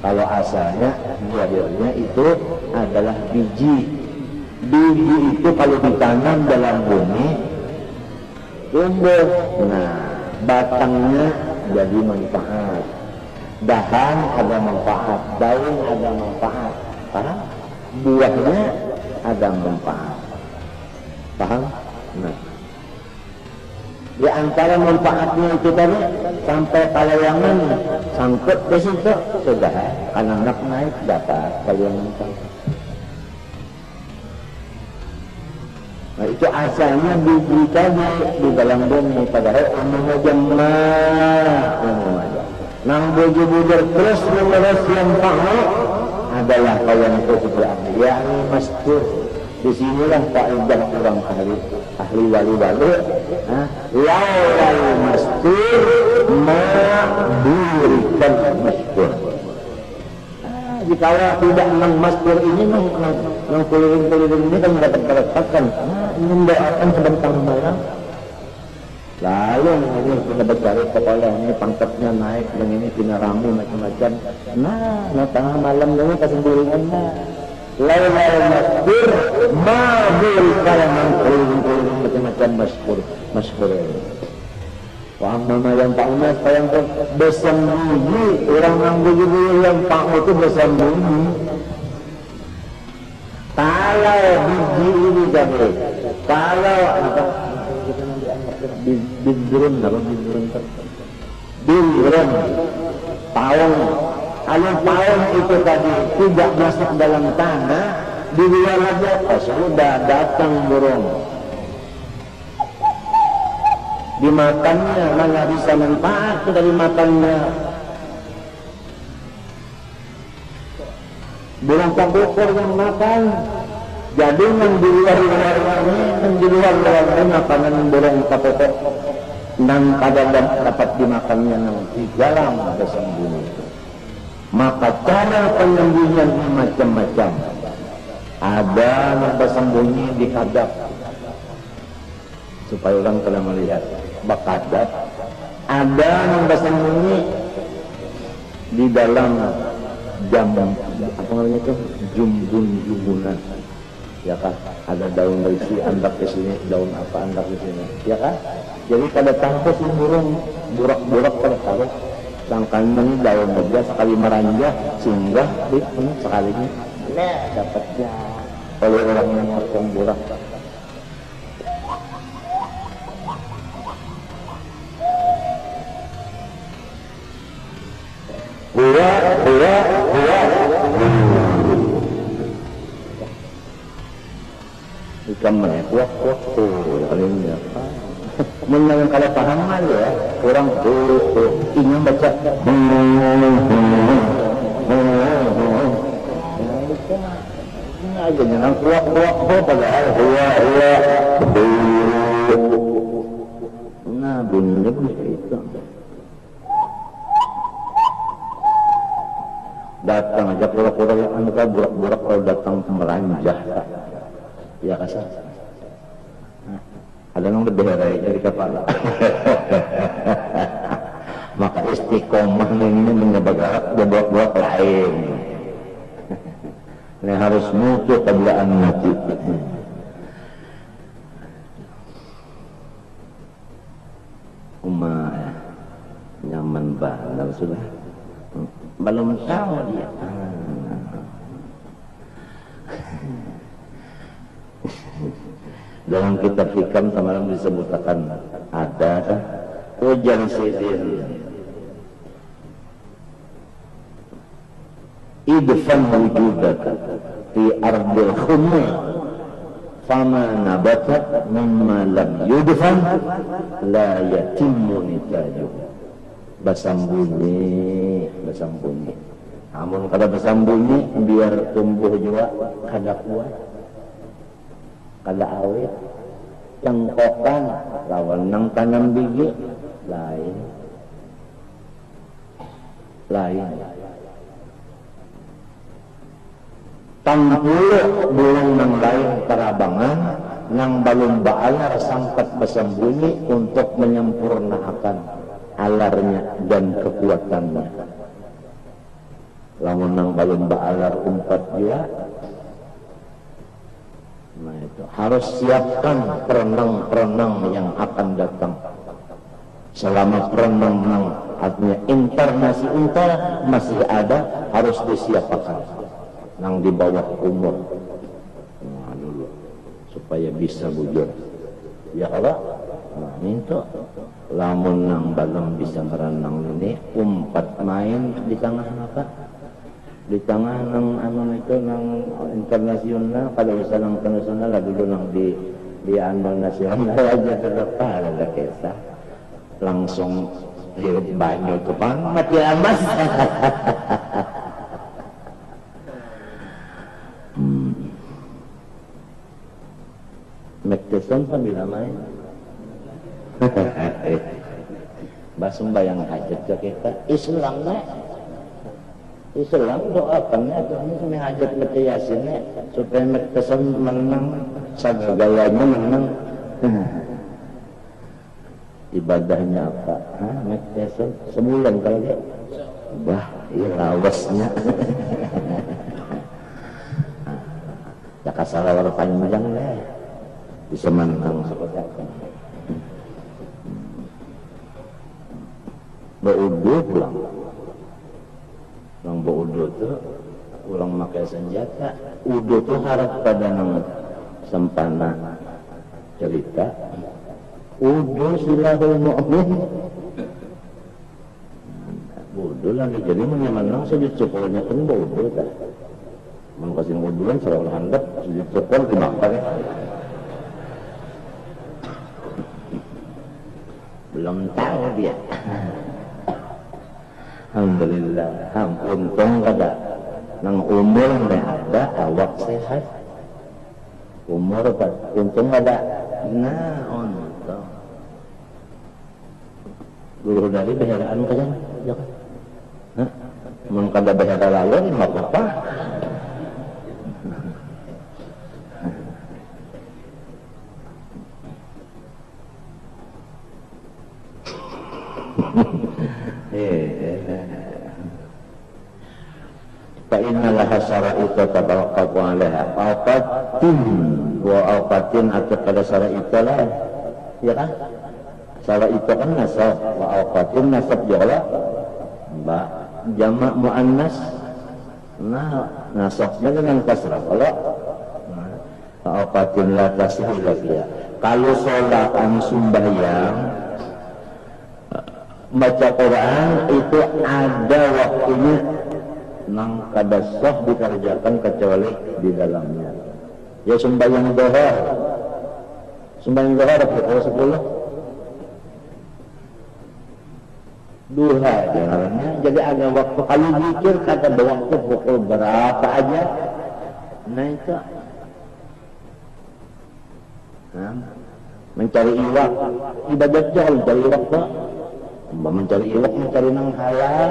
Kalau asalnya, zahirnya itu adalah biji. Biji itu kalau ditanam dalam bumi tumbuh. Nah, batangnya jadi manfaat. Dahan ada manfaat, daun ada manfaat. Paham? Buahnya ada manfaat. Paham? Nah, di antara manfaatnya itu tadi sampai kalayangan sangkut di situ sudah anak-anak naik dapat kalayangan sangkut. Nah itu asalnya diberikannya di dalam bumi padahal umumnya jemaah umumnya. Nang bujur-bujur terus menerus yang tahu adalah kawan itu sudah yakni mastur. Di sinilah faedah orang ahli wali-wali. Laulal mastur ma burikan mastur. Jika tidak nang mastur ini nang keliling-keliling ini kan dapat terletakkan. Mendoakan sebentar malam. Lalu ini kita bercari kepala ini pangkatnya naik dan ini pina rame macam-macam. Nah tengah malam ini kesendiriannya. Laulal mastur ma burikan nang keliling-keliling macam-macam mastur ini. Wa'amma yang ta'unas yang bersembunyi. Orang yang begitu yang ta'u itu bersembunyi. Kalau biji ini jadi, kalau apa kita nanti anggap bidrun apa bidrun tahun. Kalau tahun itu tadi tidak masuk dalam tanah, di luar aja sudah datang burung. Dimakannya mana bisa manfaat dari makannya. Burung pabukur yang makan. Jadi yang di luar ini makanan burung pabukur dan kadang dapat dimakannya nanti dalam bersembunyi. Maka cara penyembunyian macam-macam. Ada yang bersembunyi di kadap supaya orang telah melihat bakadab. Ada yang bersembunyi di dalam jam apa namanya itu jumbunan ya kan, ada daun dari sini andak ke sini, daun apa andak ke sini ya kan. Jadi pada tangkap si burung burak-burak pada taruh sangkanya daun saja sekali meranjak sehingga sekalinya dapatnya oleh orang yang motong burak. Buah ikan menekuak kali ini apa menang kalau paham mal ya orang ingin baca ini aja nyenang kuak padahal nah bunyinya bisa itu datang aja pura-pura yang anggap burak-burak kalau datang meranjah ya kasar. Ada yang berderai dari kepala. Maka istiqomah ini menyebabkan burak-burak lain. Ini harus mutu tablaan mati. Nyaman banget sudah. Belum tahu dia. Dalam kitab hikam semalam disebutkan ada ujian sidin idfan wujudaka fi ardil khumma fama nabatat mimma lam yudfan la yatimmu nitaju. Basambunyi namun kada basambunyi biar tumbuh juga kada kuat kada awet. Cengkokan lawan nang tanam biji lain tampulu bulung nang lain terabangan nang balumba alar sangkat bersembunyi untuk menyempurnakan alarnya dan kekuatannya. Lamun nang balumba alar umpat juga, nah itu harus siapkan perenang-perenang yang akan datang. Selama perenang artinya internasi masih ada, harus disiapkan nang di bawah umur dulu supaya bisa bujur ya kalau minta lamun nang balem bisa berenang ini umpat main di tengah apa di tengah nang itu nang internasional. Kalau bisa nang internasional lah dulu nang di andong nasional aja terdepan ada kisah langsung hirup banyu ke mati amas. Mekteson sambil main basum bayang hajat ke kita Islam doakannya Tuhan sampai hajat baca yasinnya supaya Mekteson menang sagagayanya menang. Ibadahnya apa? Mekteson sebulan kali bah iya lawasnya tak salah panjang deh bisa menang seperti apa. Baudu pulang baudu tuh pulang pakai senjata. Udu tuh harap pada nang sempana cerita udu silahul mu'min udu lagi jadi menang sujud syukurnya kan baudu tak mengkasih uduan serah handap sujud syukur dimakan belum tahu dia. Alhamdulillah, untung kada nang umur ada awak sehat. Umur untung ada. Nah, untung. Guru dari beheraan kan? Ya kan? Hah? Mun kada behera lalu enggak apa-apa. Fa'innallaha syara'ita tabaqqabu 'alaiha awqatin wa awqatin atau pada syara'ita lah ya kan syara'ita kan nasab wa awqatin nasab juga mbak jamak muannas nah nasabnya dengan kasrah kalau awqatin la tasihhu lafiya kalau sholat sembahyang baca Quran itu ada waktunya nang kada sah dikerjakan kecuali di dalamnya. Ya sembahyang duha pukul 10 duha jalannya. Jadi ada waktu kalau mikir kata waktu pukul berapa aja. Nah itu mencari iwak ibadat jauh mencari iwak mencari iwak mencari nang halal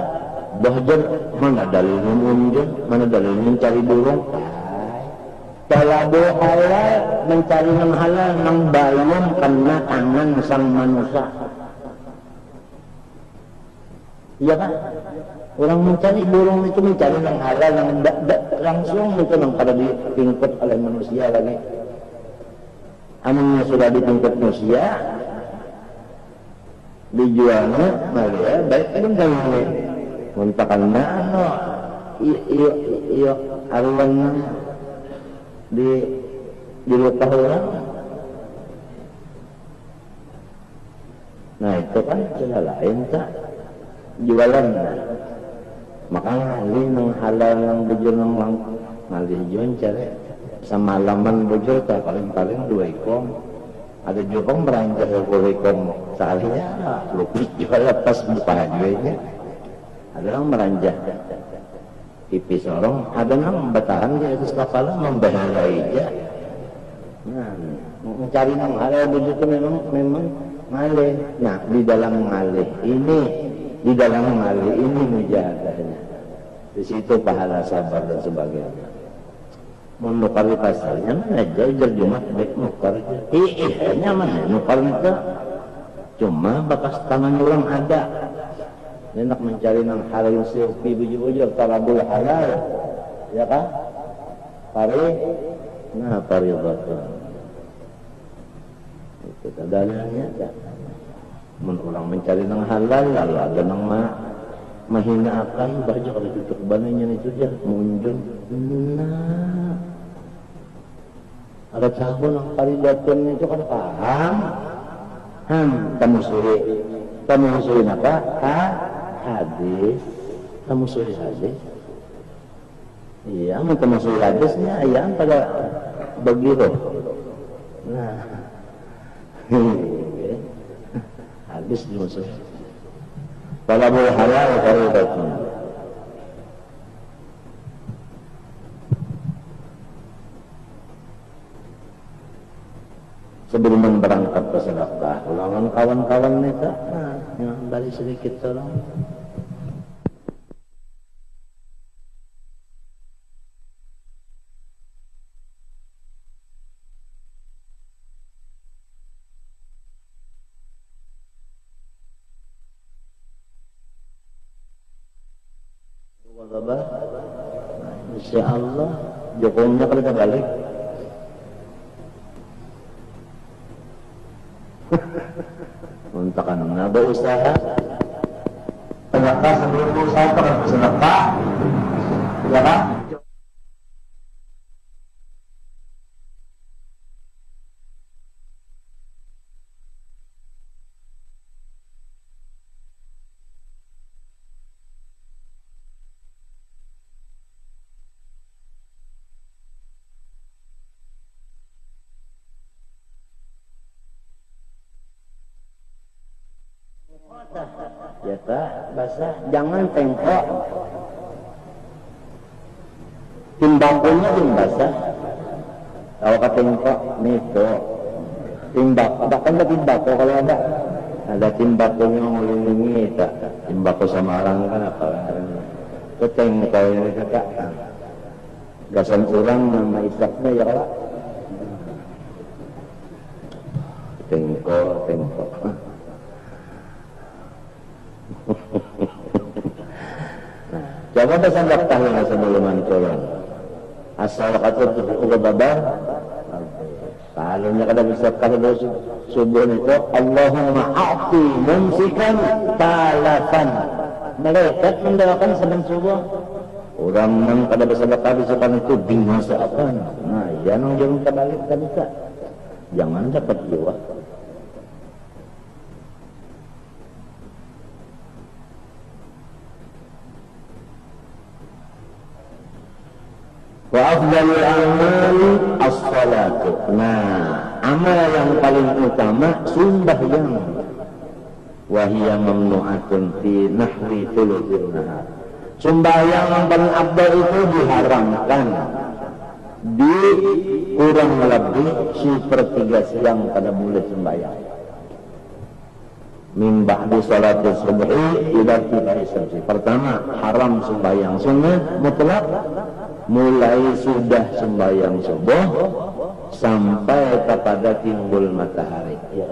bahjan mana dalil umumnya mana dalil mencari burung talabu halal mencari nang halal nang bayam kena tangan sang manusia iya kan orang mencari burung itu mencari nang halal nang langsung itu nang pada ditingkut oleh manusia lagi amunnya sudah ditingkut manusia dijualnya malah baik kan kalau muntakan nano iyo arwahnya di lupa orang. Nah itu kan sudah lain tak jualan Makanya ngalih nang halal nang bujur nang langkung ngalih juan cari semalaman bujur tak paling-paling 2 ikong. Ada juga meranjak ke 2 ikong sekalinya lupis juga lepas buka jualnya. Ada yang meranjak tipis orang, ada yang bertahan di atas kepala membahaya aja. Nah, mencari nang halal bujur itu memang ngalih. Nah, di dalam ngalih ini mujahadahnya. Di situ pahala sabar dan sebagainya. Menukar di pasarnya mana aja Jumat baik nukar aja. Hanya mana nukar itu cuma bakas tangan orang ada. Enak mencari nang halal silpi bujur-bujur talabul halal, ya kan? Pari betul. Itu dalilnya. Men orang mencari nang halal lalu ada nang menghinakan baju kalau cucuk bananya itu aja muncul. Nah, ada tahu nang paridatun itu kan paham. Kamu suri apa? Hadis. Kamu suri hadis. Iya, kamu suri hadisnya ya pada begitu. Nah, hadis dimusuh. Talabul halal fardhatun. Sebelum berangkat ke sedekah, ulangan kawan-kawan kita, yang balik sedikit tolong. Insyaallah Jokowinya kalau kita balik untakan nabo usaha sedekah sebelum usaha terus sedekah ya kan. Ya tak basah, jangan tengkok. Timbakunya basah. Kalau kata tengkok itu timbak, bahkan ada timbako kalau ada timbakunya melindungi tak. Timbako sama orang kan apa? Itu tengkok yang dikatakan. Gasan orang nama isapnya ya kalau tengkok. Coba pesan daftarnya sebelum turun. Asal kata uga babar. Kalaunya kada bisa kada subuh itu Allahumma a'ti mumsikan talafan. Malaikat mendoakan sebelum subuh. Orang yang kada bisa daftar itu binasa akan. Nah, jangan jangan kembali kada bisa. Jangan dapat jiwa. Wa afdalul a'mali as-salatu. Nah, amal yang paling utama sembahyang. Wa hiya mamnu'atun fi nahwi thulutsin nahar. Sembahyang yang paling afdal itu diharamkan di kurang lebih 1/3 siang pada boleh sembahyang. Min ba'di salati subhi ila tibai syamsi. Pertama, haram sembahyang sunnah mutlak mulai sudah sembahyang subuh sampai kepada timbul matahari. Ya,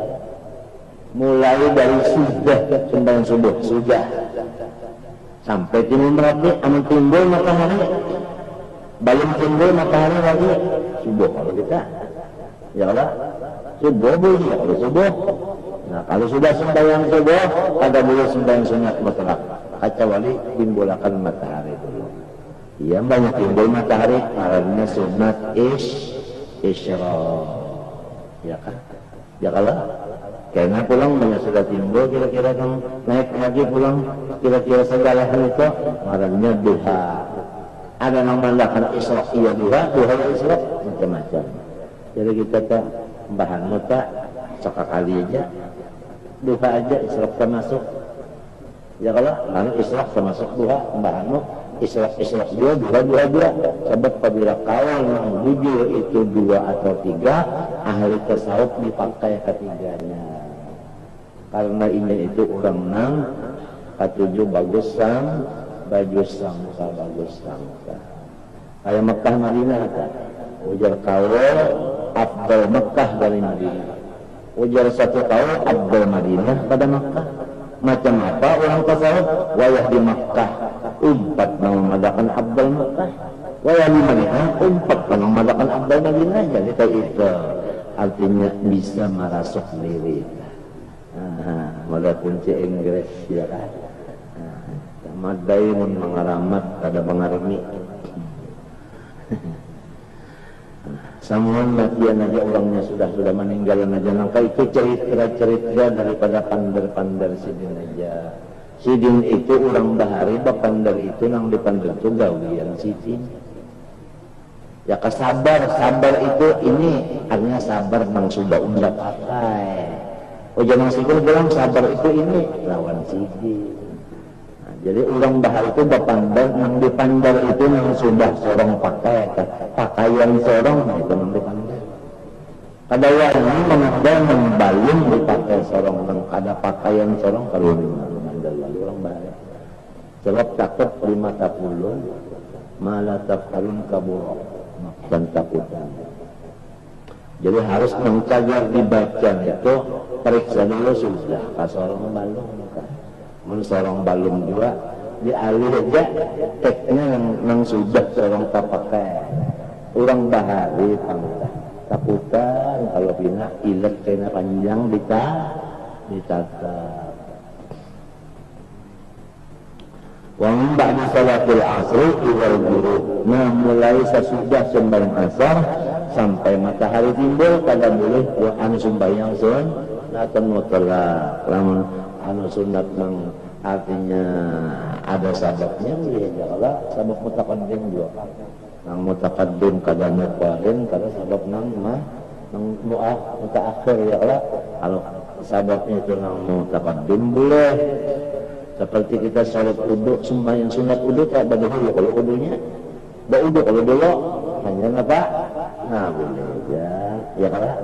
mulai dari sudah sembahyang subuh sudah sampai timbul matahari, aman timbul matahari, belum timbul matahari lagi subuh kalau kita. Ya Allah, subuh boleh kalau subuh. Nah, kalau sudah sembahyang subuh, ada boleh sembahyang sunat mutlak kecuali timbulakan matahari dulu. Iya, banyak timbul matahari karena sunat isyraq. Ya kan? Ya kalau Karena pulang banyak sudah timbul kira-kira kan naik lagi pulang kira-kira segala hal itu marahnya duha. Ada yang menandakan isyraq iya duha ya isyraq macam-macam. Jadi kita tak bahan muta sekali aja duha aja isyraq termasuk. Ya kalau isyraq termasuk duha bahan isyraq dua. Sebab apabila kawan yang jujur itu 2 atau 3 ahli tasawuf dipakai ketiganya. Karena ini itu orang 6 ketujuh bagus sangka kayak Mekah Madinah kan ujar kawal afdal Mekah dari Madinah, ujar satu kawal afdal Madinah pada Mekah. Macam apa orang tasawuf wayah di Mekah umpat memadakan afdal Mekah, wayah di Madinah umpat memadakan afdal Madinah. Jadi kayak itu artinya bisa merasuk diri. Modal kunci Inggris ya kan. Madai mun mengaramat kada mengarmi. Samuan latihan aja orangnya sudah meninggal aja. Nangka itu cerita daripada pandar-pandar sidin aja. Sidin itu orang bahari, pandar itu nang dipandar itu gawian sidin. Ya kesabar itu ini artinya sabar nang sudah undak pakai. Oh jangan sikul bilang sabar itu ini lawan sidin. Nah, jadi orang bahar itu bapandar, yang dipandar itu yang sudah sorong pakaian sorong itu yang dipandar. Kada warna mengadal membalung dipakai sorong, yang kada pakaian sorong kalau memandar lalu orang bahar. Sebab takut 50 malah tafalun kaburok dan takutan. Jadi harus mengcagar dibaca itu periksa dulu sudah kasorong balung kan. Mun sorong balung juga dialih aja teknya yang sudah sorong tak pakai. Orang bahari takutan kalau bina ilet kena panjang ditata. Wang ba'da salatul asri ilal ghurub. Nah mulai sesudah sembahyang asar sampai matahari timbul kada boleh anu sembahyang sunatan mutlak. Lamun anu sunat nang artinya ada sababnya boleh kalau sabab mutaqaddim juga. Nang mutaqaddim kada muqaddim kada sabab nang mutaakhir ya kalau sababnya itu nang mutaqaddim boleh. Seperti kita salat wudu sembahyang sunat wudu tak ada dulu kalau wudunya. Wudu kalau dulu hanya apa? Nah boleh ya kalau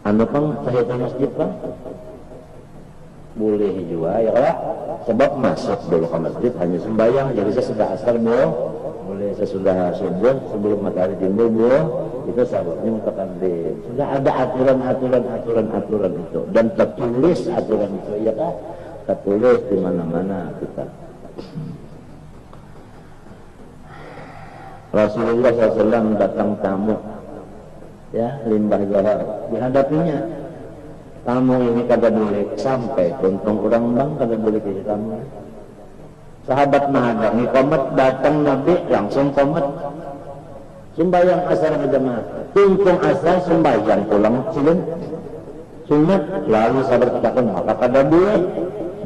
anu pang tahiyatul masjid pang boleh juga ya kalau sebab masuk dulu ke masjid hanya sembahyang jadi sesudah asar boleh sesudah subuh sebelum matahari timbul itu sababnya mutaqaddim. Sudah ada aturan itu dan tertulis aturan itu ya kan tertulis di mana-mana kita. Rasulullah SAW datang tamu ya limbah zahar dihadapinya tamu ini kada boleh sampai untung orang bang kada boleh ke tamu. Sahabat menghadang qomat datang Nabi langsung qomat sembahyang asar berjamaah tuntung asar sembahyang pulang silin sunat lalu sahabat katakan maka kada boleh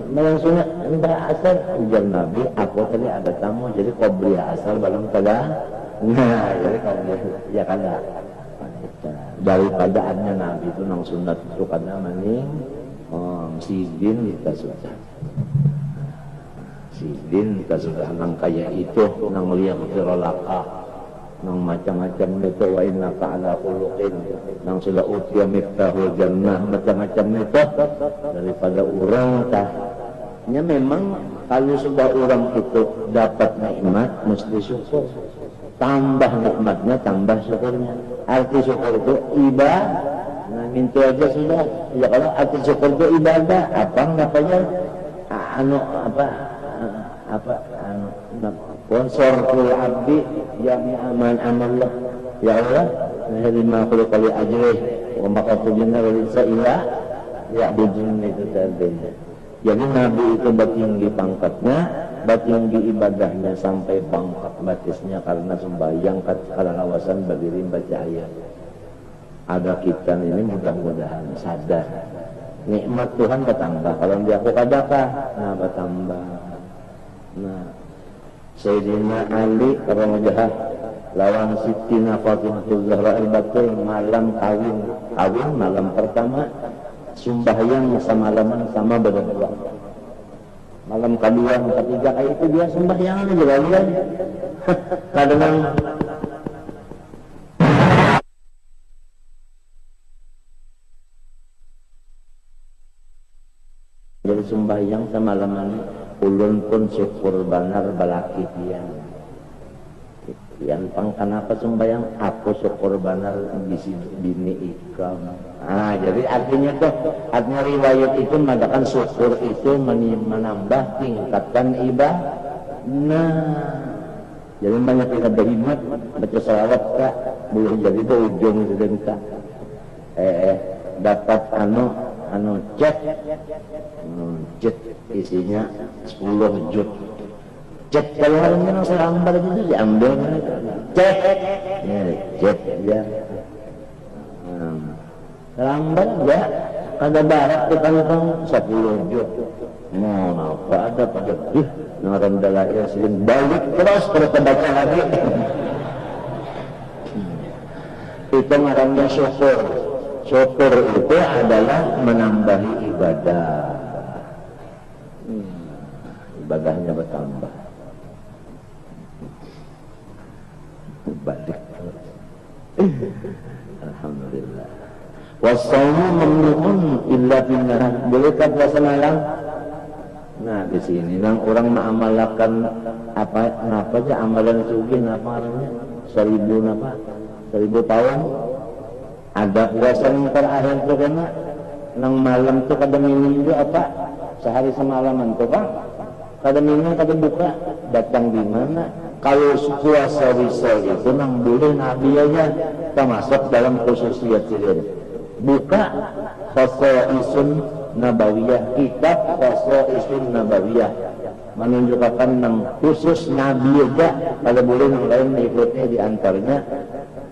sembahyang sunat mbak asar ujar Nabi aku tadi ada tamu jadi qobliyah asar belum kada nah jadi qobliyah ya kada daripada adanya Nabi itu nang sunat itu kada maning sidin kita sudah sidin kita sudah nang kaya itu nang liang firolaka nang macam-macam itu wa innaka ala khuluqin nang sudah utia miftahul jannah macam-macam itu daripada orang tahnya memang kalau sudah orang itu dapat nikmat mesti syukur tambah nikmatnya tambah syukurnya arti syukur itu ibadah nah itu aja sudah ya kalau arti syukur itu ibadah apa namanya Konsorul abdi jami aman amallah ya Allah nahri ma kali ajrih wa maqatu jinna wal insa illa ya'budun itu tadi. Jadi Nabi itu bertinggi pangkatnya, bertinggi ibadahnya sampai pangkat batisnya karena sembahyang karena kawasan berdiri baca ayat. ada kita ini mudah-mudahan sadar nikmat Tuhan bertambah kalau dia aku kadakah nah bertambah. Nah Sayyidina Ali radhiyallahu lawan Siti Fatimah Zahra al-Batul malam kawin malam pertama sembahyang semalaman sama berdua. Malam kedua, ketiga kayak itu dia sembahyang aja kalian. Kadang jadi sembahyang semalaman ulun pun syukur banar balaki pian. Yang kenapa sembahyang aku syukur banar bisi bini ikam. Nah, jadi artinya tuh artinya riwayat itu mengatakan syukur itu menambah tingkatkan ibadah. Nah, jadi banyak kita berhikmat baca salawat kak boleh jadi itu ujung sedenta. Dapat jet isinya 10 jut. Jet kalau orangnya nang selambar itu diambil jet ya. Selambar ya kada barat di kantong 10 jut. Mau apa ada pada ngaran dalaya sering balik terus baca lagi. Itu ngarannya syukur. Syukur itu adalah menambahi ibadah. Ibadahnya bertambah. Balik. Alhamdulillah. Wassaumu mamnuun illa binnah. Bolehkah puasa malam? Nah di sini nang orang mengamalkan apa aja amalan sugi apa namanya 1000 tahun. Ada puasa yang terakhir tuh kena nang malam tuh kada minum itu apa sehari semalaman tuh pak kada minum kada buka datang di mana kalau puasa wisal itu nang boleh nabi aja termasuk dalam khususiyat sendiri buka khosaisun nabawiyah kitab khosaisun nabawiyah menunjukkan nang khusus nabi aja kada boleh nang lain mengikutnya diantaranya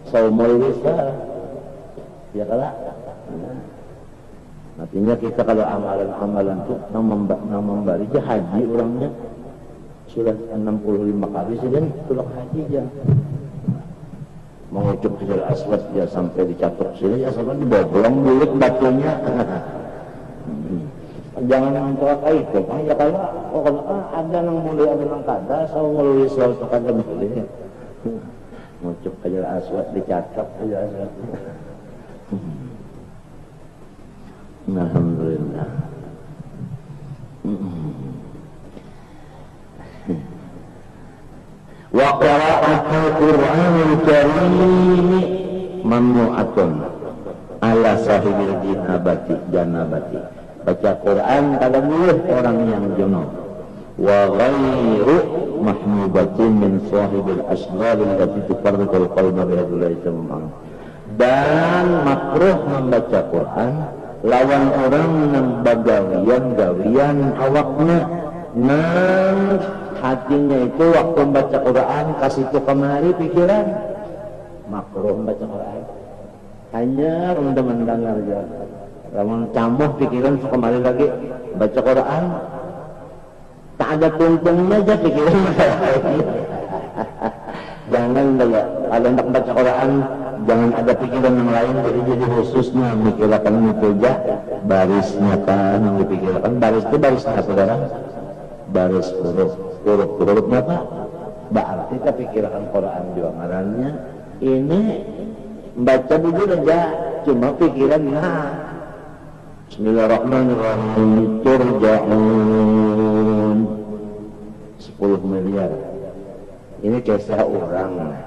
saumul wisal. Ya kalah. Artinya kita kalau amalan-amalan itu nang membari aja haji orangnya sudah 65 kali sudah tulak haji aja. Mengucap Hajar Aswad ya sampai dicatat sini ya sampai diboblong bulut batunya. Jangan mengkau itu. Ya kalau ada nang mulai ada nang kada, saya melalui soal kada boleh. Mengucap Hajar Aswad dicatat Hajar Aswad. Alhamdulillah. Wa qira'atul Qur'anil Karim mamnu'atun ala sahibil janabati. Baca Quran kada boleh orang yang junub. Wa ghairu mahmubatin min sahibil asghar allati tufarriqul qalba bihadzihi tamam. Dan makruh membaca Quran lawan orang yang bagawian awaknya nang hatinya itu waktu membaca Quran kasih itu kemari pikiran makruh membaca Quran hanya untuk mendengar aja lawan cambuh pikiran kemari lagi baca Quran tak ada tuntungnya aja pikiran jangan ya kalau hendak baca Quran jangan ada pikiran yang lain jadi khususnya mikirkan itu aja barisnya kan yang dipikirkan baris itu barisnya saudara baris huruf-hurufnya apa berarti kita pikirkan Quran juga ngarannya ini baca bujur aja cuma pikiran Bismillahirrahmanirrahim turja'un 10 miliar ini kisah orang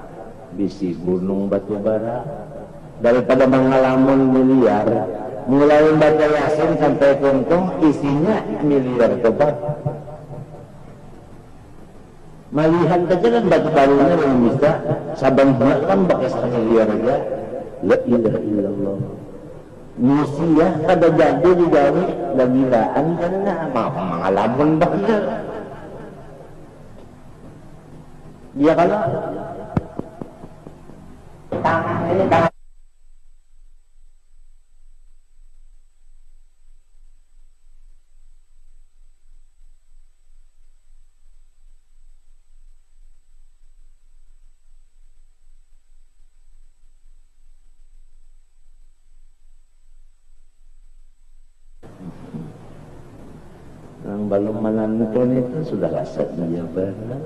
bisi gunung batu bara daripada mengalamun miliar mulai baca Yasin sampai kuntung isinya miliar tobat malihan saja kan batu barunya yang bisa saban kan pakai 1 miliar aja la ilaha illallah musia kada jadi digawe dan gilaan karena mengalamun banget dia kalau tangan ini tangan yang belum menonton itu sudah rasa dia benar.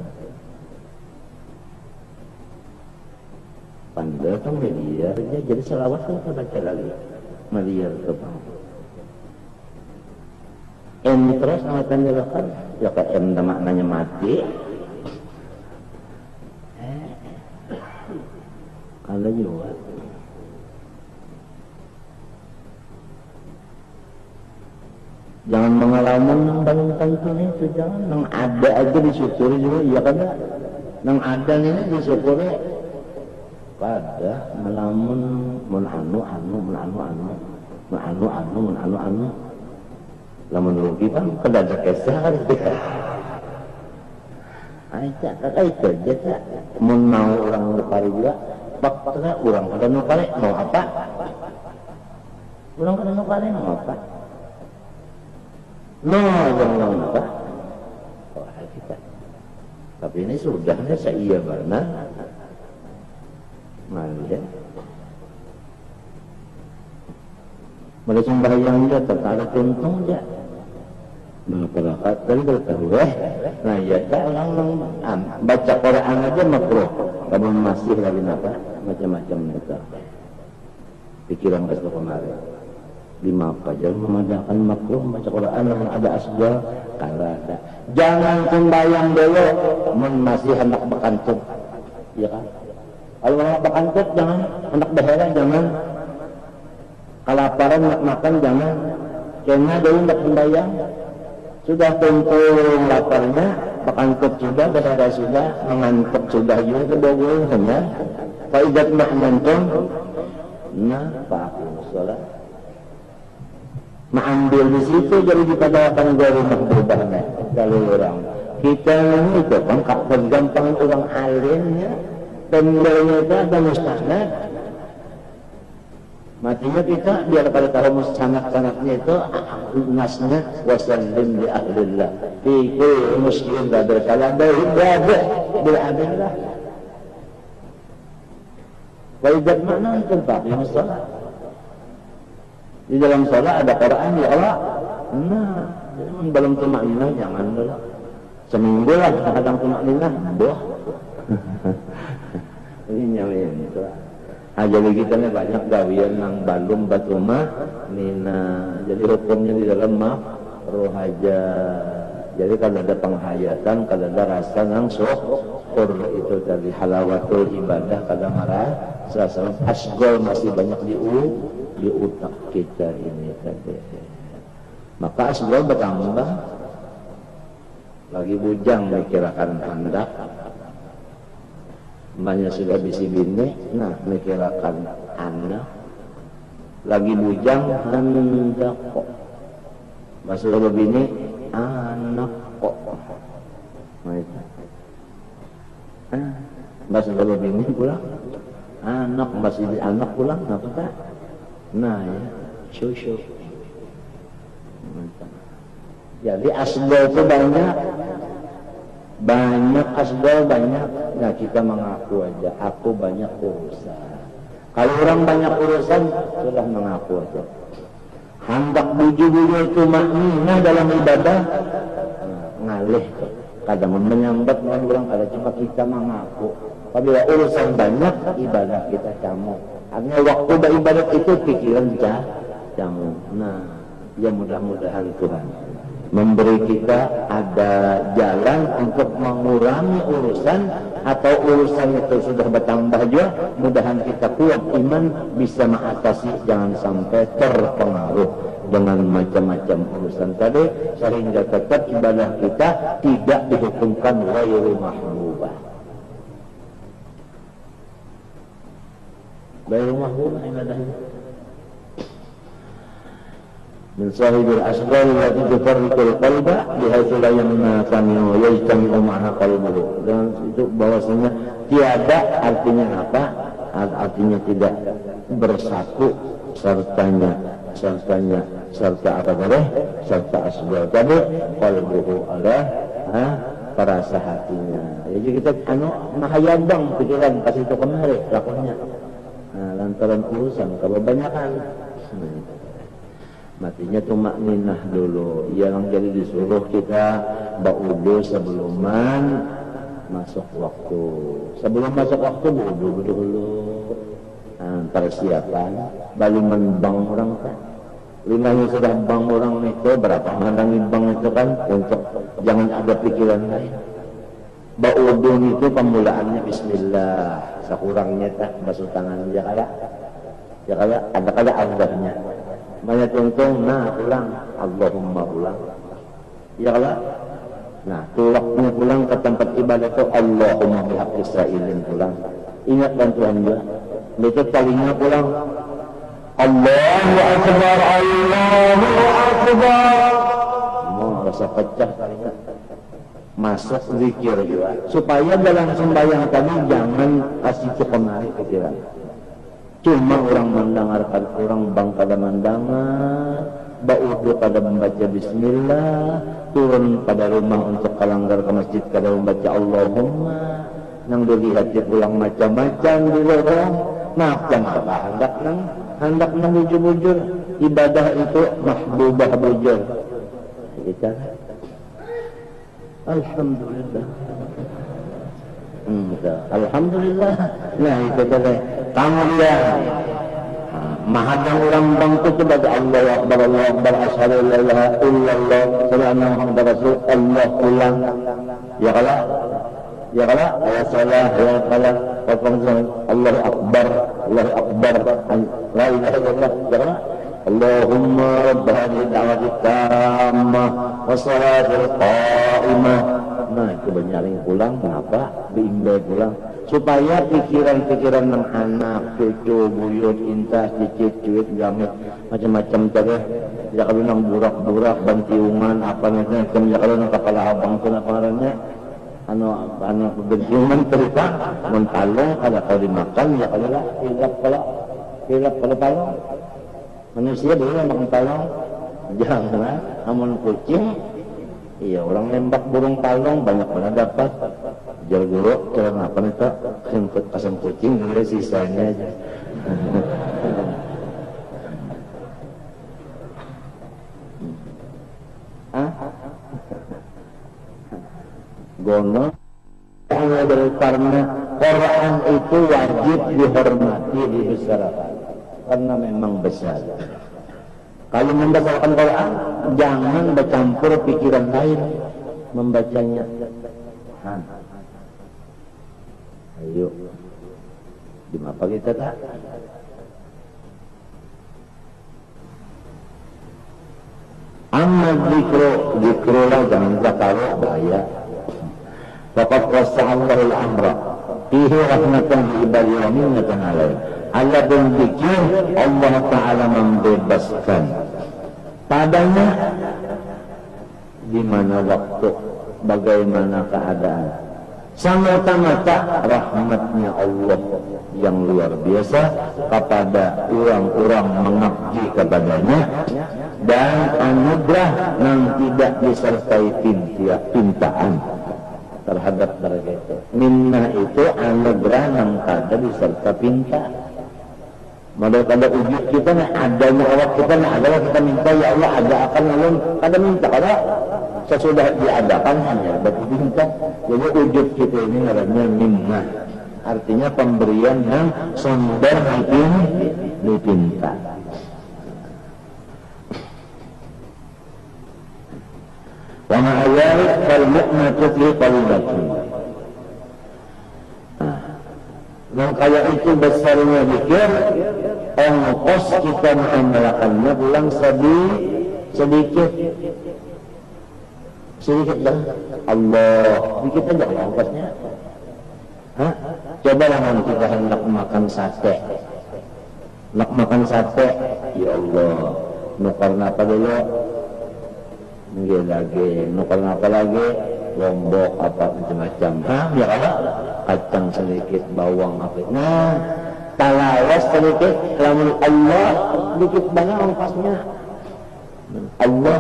Pandai kan miliar aja, jadi selawat kan kita baca lagi miliar ke bang. M terus nama tandirakan, ya ke M maknanya mati. Kalau juga jangan mengalaman yang paling penting itu, jangan yang ada aja disyukuri juga, iya kan ya, yang ada ini disyukuri pada melamun menanu lamun rugi kan kedada kesah kita aja kakak itu aja tak mau orang lepari juga bakal orang kada nukare mau apa orang kada nukare mau apa jangan apa kita tapi ini sudahnya saya benar ya. Mereka sembahyang dia tertarik untung dia masyarakat tadi bertaruh nah ya orang baca Quran aja makruh kamu masih lagi apa macam-macam itu pikiran kita kemarin 5 fajar memadakan makruh baca Quran yang ada asbab kalau ada jangan sembahyang dulu masih hendak berkantut ya kan kalau hendak berkantut jangan hendak berhera jangan kelaparan nak makan jangan karena dulu hendak sembahyang sudah tentu laparnya berkantut sudah berhera sudah mengantuk sudah juga kedua hanya faidat ma'mantum nah fa'aqimus shalah mengambil di situ jadi dikatakan dari makbubahnya kalau orang kita ini itu kan gampang orang alimnya dan itu ada mustanad matinya kita biar pada tahu mustanad-sanadnya itu nasnya wasallim li ahlillah fi kulli muslim badal kalam baik bil adillah wa idzat makna tempat yang salah di dalam salat ada Quran ya Allah. Nah, belum tumakninah jangan dulu. Seminggu lah kadang tumakninah, boh. Ini nyawain itu. Jadi kita nih banyak gawian yang balum batuma nina. Jadi hukumnya di dalam makruh aja. Jadi kalau ada penghayatan, kalau ada rasa yang syukur itu tadi halawatul ibadah kadang marah. Serasa asgol masih banyak di otak kita ini tadi. Maka asbab bertambah lagi bujang mikirakan hendak banyak sudah bisi bini nah mikirakan anak lagi bujang hendak kok masuk ke bini anak kok masuk ke bini pulang anak masih di anak pulang apa tak nah ya syusyuk jadi asbab itu banyak asbab banyak nah kita mengaku aja aku banyak urusan kalau orang banyak urusan sudah mengaku aja hendak buju-buju itu maknina dalam ibadah ngalih kadang menyambat orang kalau cuma kita mengaku apabila urusan banyak ibadah kita camuk artinya waktu beribadat itu pikiran jamu. Nah, ya mudah-mudahan Tuhan memberi kita ada jalan untuk mengurangi urusan atau urusan itu sudah bertambah juga. Mudahan kita kuat iman bisa mengatasi jangan sampai terpengaruh dengan macam-macam urusan tadi sehingga tetap ibadah kita tidak dihukumkan ghairu mahbubah. Ghairu mahbubah ibadahnya. Min sahibil asghar allati tufarriqul qalba bihaitsu la yamna'u wa yajtami'u ma'a qalbuhu. Dan itu bahwasanya tiada artinya apa? Artinya tidak bersatu serta apa tadi? Serta asghar tadi qalbuhu perasa hatinya. Jadi kita mahayabang pikiran kasih itu kemari lakunya. Nah, lantaran urusan kebanyakan. Matinya tumak ninah dulu. Yang jadi disuruh kita ba'udu sebelum masuk waktu. Sebelum masuk waktu ba'udu dulu. Persiapan baru menbang orang kan. Limanya sudah bang orang itu berapa mandangi bang itu kan untuk jangan ada pikiran lain. Ba'udu itu pemulaannya bismillah. Sekurangnya tak basuh tangan ya kala ada kala Allahnya. Banyak untung, nah pulang, Allahumma pulang. Ya kala. Nah, tulaknya pulang ke tempat ibadah itu Allahumma bihaqqi sa'ilin pulang. Ingat bantuan dia. Itu talinya pulang. Allahu Akbar, Allahu Akbar. Mau rasa pecah talinya. Masuk zikir juga. Supaya dalam sembahyang tadi jangan kasih kemari pikiran. Cuma orang mendengarkan orang bang pada mandangan, ba'udu pada membaca bismillah, turun pada rumah untuk kalanggar ke masjid kada membaca Allahumma, nang dilihat pulang macam-macam di lorong. Nah, jangan apa hendak nang bujur-bujur ibadah itu mahbubah bujur. Kita alhamdulillah. Alhamdulillah. Nah itu tadi. Kamu dia mahadang orang bangku itu baca Allahu Akbar, Allahu Akbar, asyhadu an la ilaha illallah, sallallahu Muhammad Rasul, Allah pulang. Ya kala, ya salah, ya kala, Allahu Akbar, Allahu Akbar, la ilaha illallah, ya kala. Allahumma rabb hadhihi da'wati tammah wassalatul qa'imah. Nah itu banyak pulang, kenapa? Biimbau pulang supaya pikiran-pikiran ng anak, cucu, buyut, intas, cicit, cuit, gamit, macam-macam tadi. Ya kalau nang burak-burak, bantiungan, apa namanya, ya kalau nang kepala abang itu apa namanya, anak bantiungan cerita, mentalong, kada kau dimakan, ya kalau lah, hilap kalau talong. Manusia dulu makan talong, jangan, namun kucing. Iya, orang nembak burung talong banyak mana dapat. Jual guru, cara apa nih tak? Pasang kucing, dulu sisanya aja. Gono, karena Quran itu wajib dihormati, dibesarkan, karena memang besar. Kalau membesarkan Quran, jangan bercampur pikiran lain membacanya. Ayo, di apa kita tak? Amma zikrulah jangan taruh bahaya. Faqad wassa'allahu al-amra fihi rahmatan li ibadihi wa minnatan alaihi. Allah berzikir, Allah Ta'ala membebaskan padanya di mana waktu, bagaimana keadaan. Semata-mata rahmatnya Allah yang luar biasa kepada orang-orang mengabdi kepadanya, dan anugerah yang tidak disertai pintaan terhadap mereka itu. Minnah itu anugerah yang tidak disertai pinta. Modal kada ujud kita nih, adanya Allah kita nih, adalah kita minta ya Allah ada akan lalu kada minta, kada sesudah diadakan hanya berpinta. Jadi ujud kita ini namanya minnah, artinya pemberian yang sumber dipinta. Wa ma'ayalik fal mu'natu fi qalbati. Yang kaya itu besarnya zikir, ongkos kita mengamalkannya pulang sedikit dah. Allah, sedikit aja ongkosnya. Coba lah kita hendak makan sate. Nak makan sate, ya Allah, nukar apa dulu? Nggak lagi, nukar apa lagi? Lombok apa macam-macam. Ya Allah, kacang sedikit, bawang apa. Nah, talawas sedikit, lamun Allah sedikit banyak ongkosnya. Allah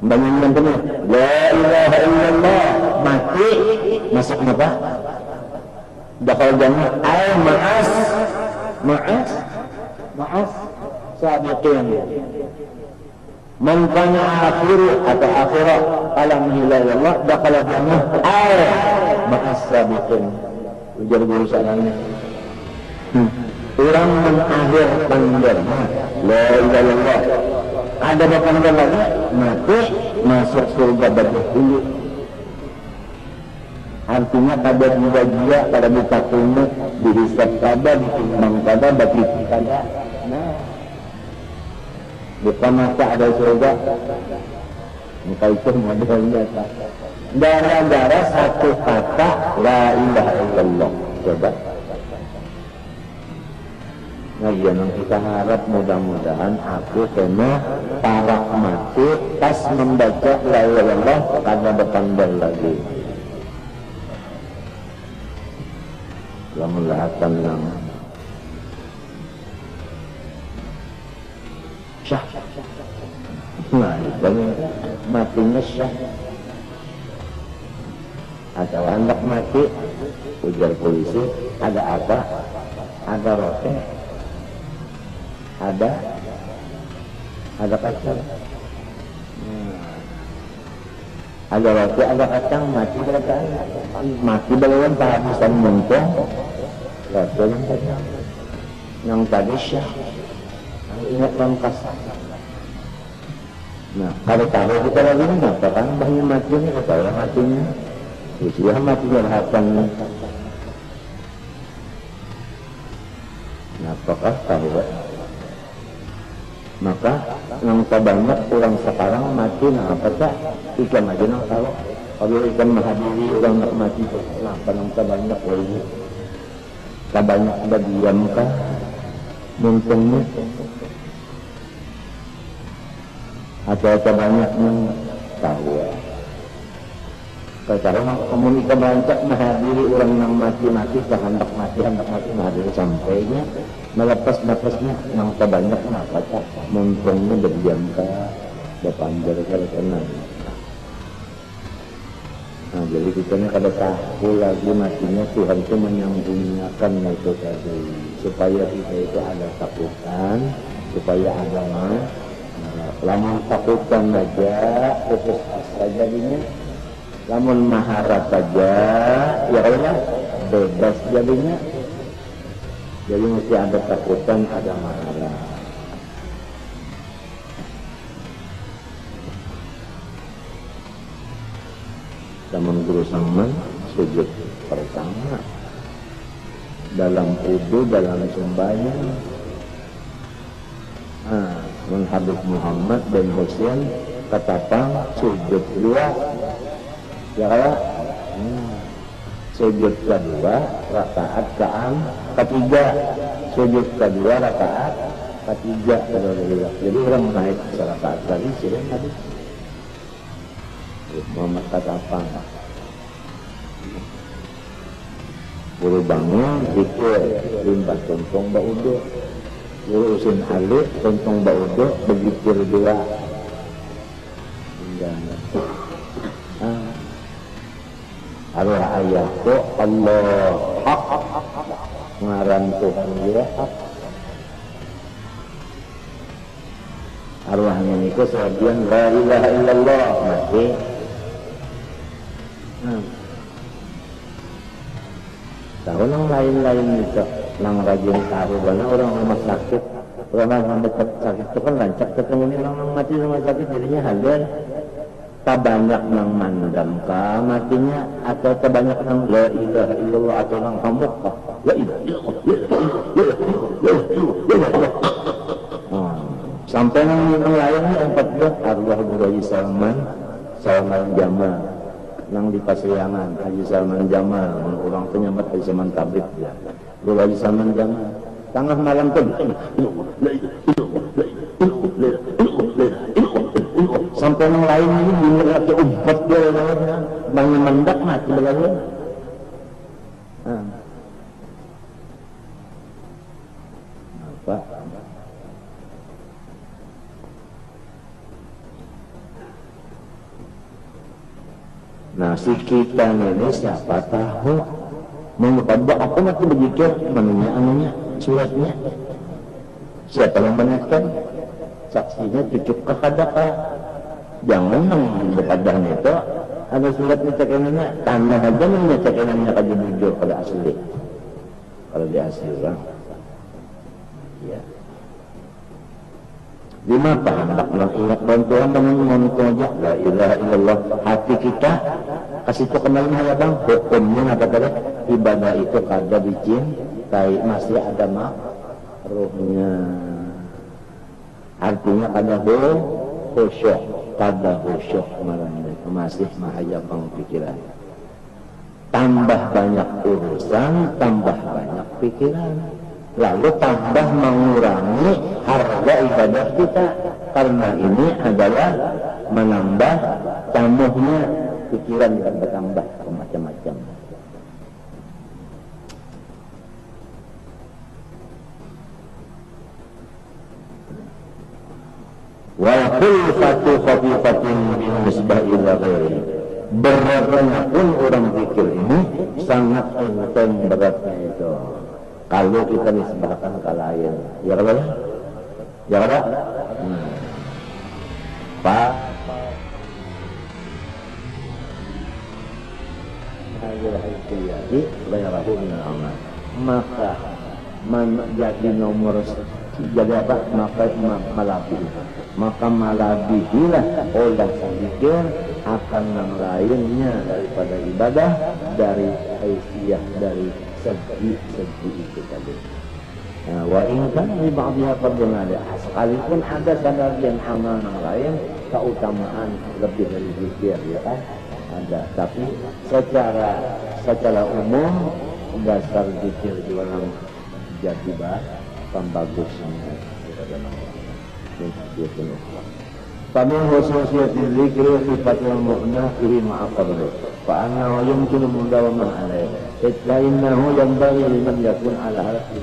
banyak benar. La ilaha illallah, mati masuk apa? Dakal jannah. Maaf. sabiqin. Man kana akhiru atau akhirat alam hilallah dakhala jannah ma'as sabiqin. Ujar guru sananya. Orang mengakhir panjangnya la ilaha illallah. Ada berpandang lagi mati masuk surga berdahulu. Artinya kabar juga pada buka kunut dihisab kabar ditimbang kabar bagi kabar. Nah, bukan masa ada surga. Maka itu modelnya. Gara-gara satu kata la ilaha illallah. Coba. Nah, yang kita harap mudah-mudahan aku kena para mati pas membaca la ilaha illallah karena bertambah lagi. Alhamdulillah tenang. Syah. Nah, itu matinya syah. Atau hendak mati, ujar polisi, ada apa? Ada roti. Ada kacang. Ada roti, ada kacang, mati berapa? Mati bagaimana kehabisan muntah? Roti yang kacang, yang tadi syah, ingat langkas. Nah, kalau tahu kita lagi mengatakan banyak matinya, ketahuan matinya, usia mati berhatan. Nah, apakah tahu? Maka yang terbanyak orang sekarang mati, nah apa tak? Ikan aja nang tahu. Kalau ikan menghadiri orang nak mati, kenapa yang terbanyak ini? Terbanyak ada diam kah? Muntungnya atau terbanyak yang tahu? Kalau kamu ikan berancak menghadiri orang yang mati-mati, hendak mati menghadiri sampainya. Melepas nafasnya yang terbanyak kenapa tak? Muntungnya berdiam kah? Berpanjang kah? Tenang. Nah, jadi kita ini kada tahu lagi matinya Tuhan itu menyembunyikan itu tadi supaya kita itu ada takutan, supaya ada lamun takutan aja putus asa jadinya, lamun maharat saja ya Allah bebas jadinya. Jadi mesti ada takutan, ada maharat. Zaman guru Saman sujud pertama dalam wudu, dalam sembahyang. Habib Muhammad bin Husain ketapang sujud dua, ya kan? Sujud kedua rakaat ketiga, sujud kedua rakaat ketiga. Jadi orang naik rakaat tadi sih tadi. Muhammad kata apa? Buru bangun, zikir, limbah tuntung baudo, buru usin alik, tuntung baudo, begitu dua. Arwah ayatku Allah hak, ngaran Tuhan dia hak. Arwahnya niku sebagian la ilaha illallah mati. Tahu yang lain-lain itu, yang rajin tahu karena orang rumah sakit, orang sampai sakit itu kan lancar ketemu ini orang mati rumah sakit jadinya halal. Tak banyak yang mandam kah matinya atau tak banyak yang la ilaha illallah atau yang hamuk kah la ilaha illallah. Sampai yang lainnya 14 arwah Guru Salman Jamal yang di Pasriangan Haji Salman Jamal, orang penyambat Haji Salman Tabib ya. Guru Haji Salman Jamal tengah malam tuh sampai yang lain ini dengar lagi umpat dia banyak mendak mati belajar. Apa? Nah, si kita ini siapa tahu mengubah aku masih begitu menunya anunya suratnya Siapa yang menaikkan? Saksinya cucuk kakadaka. Jangan nang dekat itu ada surat nyecakenannya, tanda aja nang nyecakenannya kaji jujur pada asli. Kalau di asli orang, ya. 5 hendaklah ingat bantuan dengan mengucap la ilaha illallah. Hati kita kasih itu kenalin ya bang, hukumnya apa tadi? Ibadah itu kada dicintai, masih ada makruhnya. Artinya kada khusyuk, kada khusyuk malam itu masih mahayabang pikiran. Tambah banyak urusan, tambah banyak pikiran. Lalu tambah mengurangi harga ibadah kita. Karena ini adalah menambah tambahnya pikiran yang bertambah macam-macam. Wa kulfatu khafifatin bin nisbah ila ghairi. Beratnya pun orang pikir ini sangat enteng beratnya itu. Kalau kita disebabkan ke lain, ya kan? Ya kan? Pak, maka jadi nomor jadi apa? Maka malabihilah oleh sedikit akan yang lainnya daripada ibadah, dari haysiyah, dari segi itu tadi. Nah, wa in kan li ba'dhiha fadlun ala, sekalipun ada sebagian amal yang lain keutamaan lebih dari zikir, ya kan? Ada, tapi secara umum dasar zikir juga yang jadi pembagusnya. Famin khususiyati dzikri sifatul mu'nah fihi ma'aqabri fa annahu yumkinu mudawamah alaih fa innahu yanbaghi liman yakun ala halati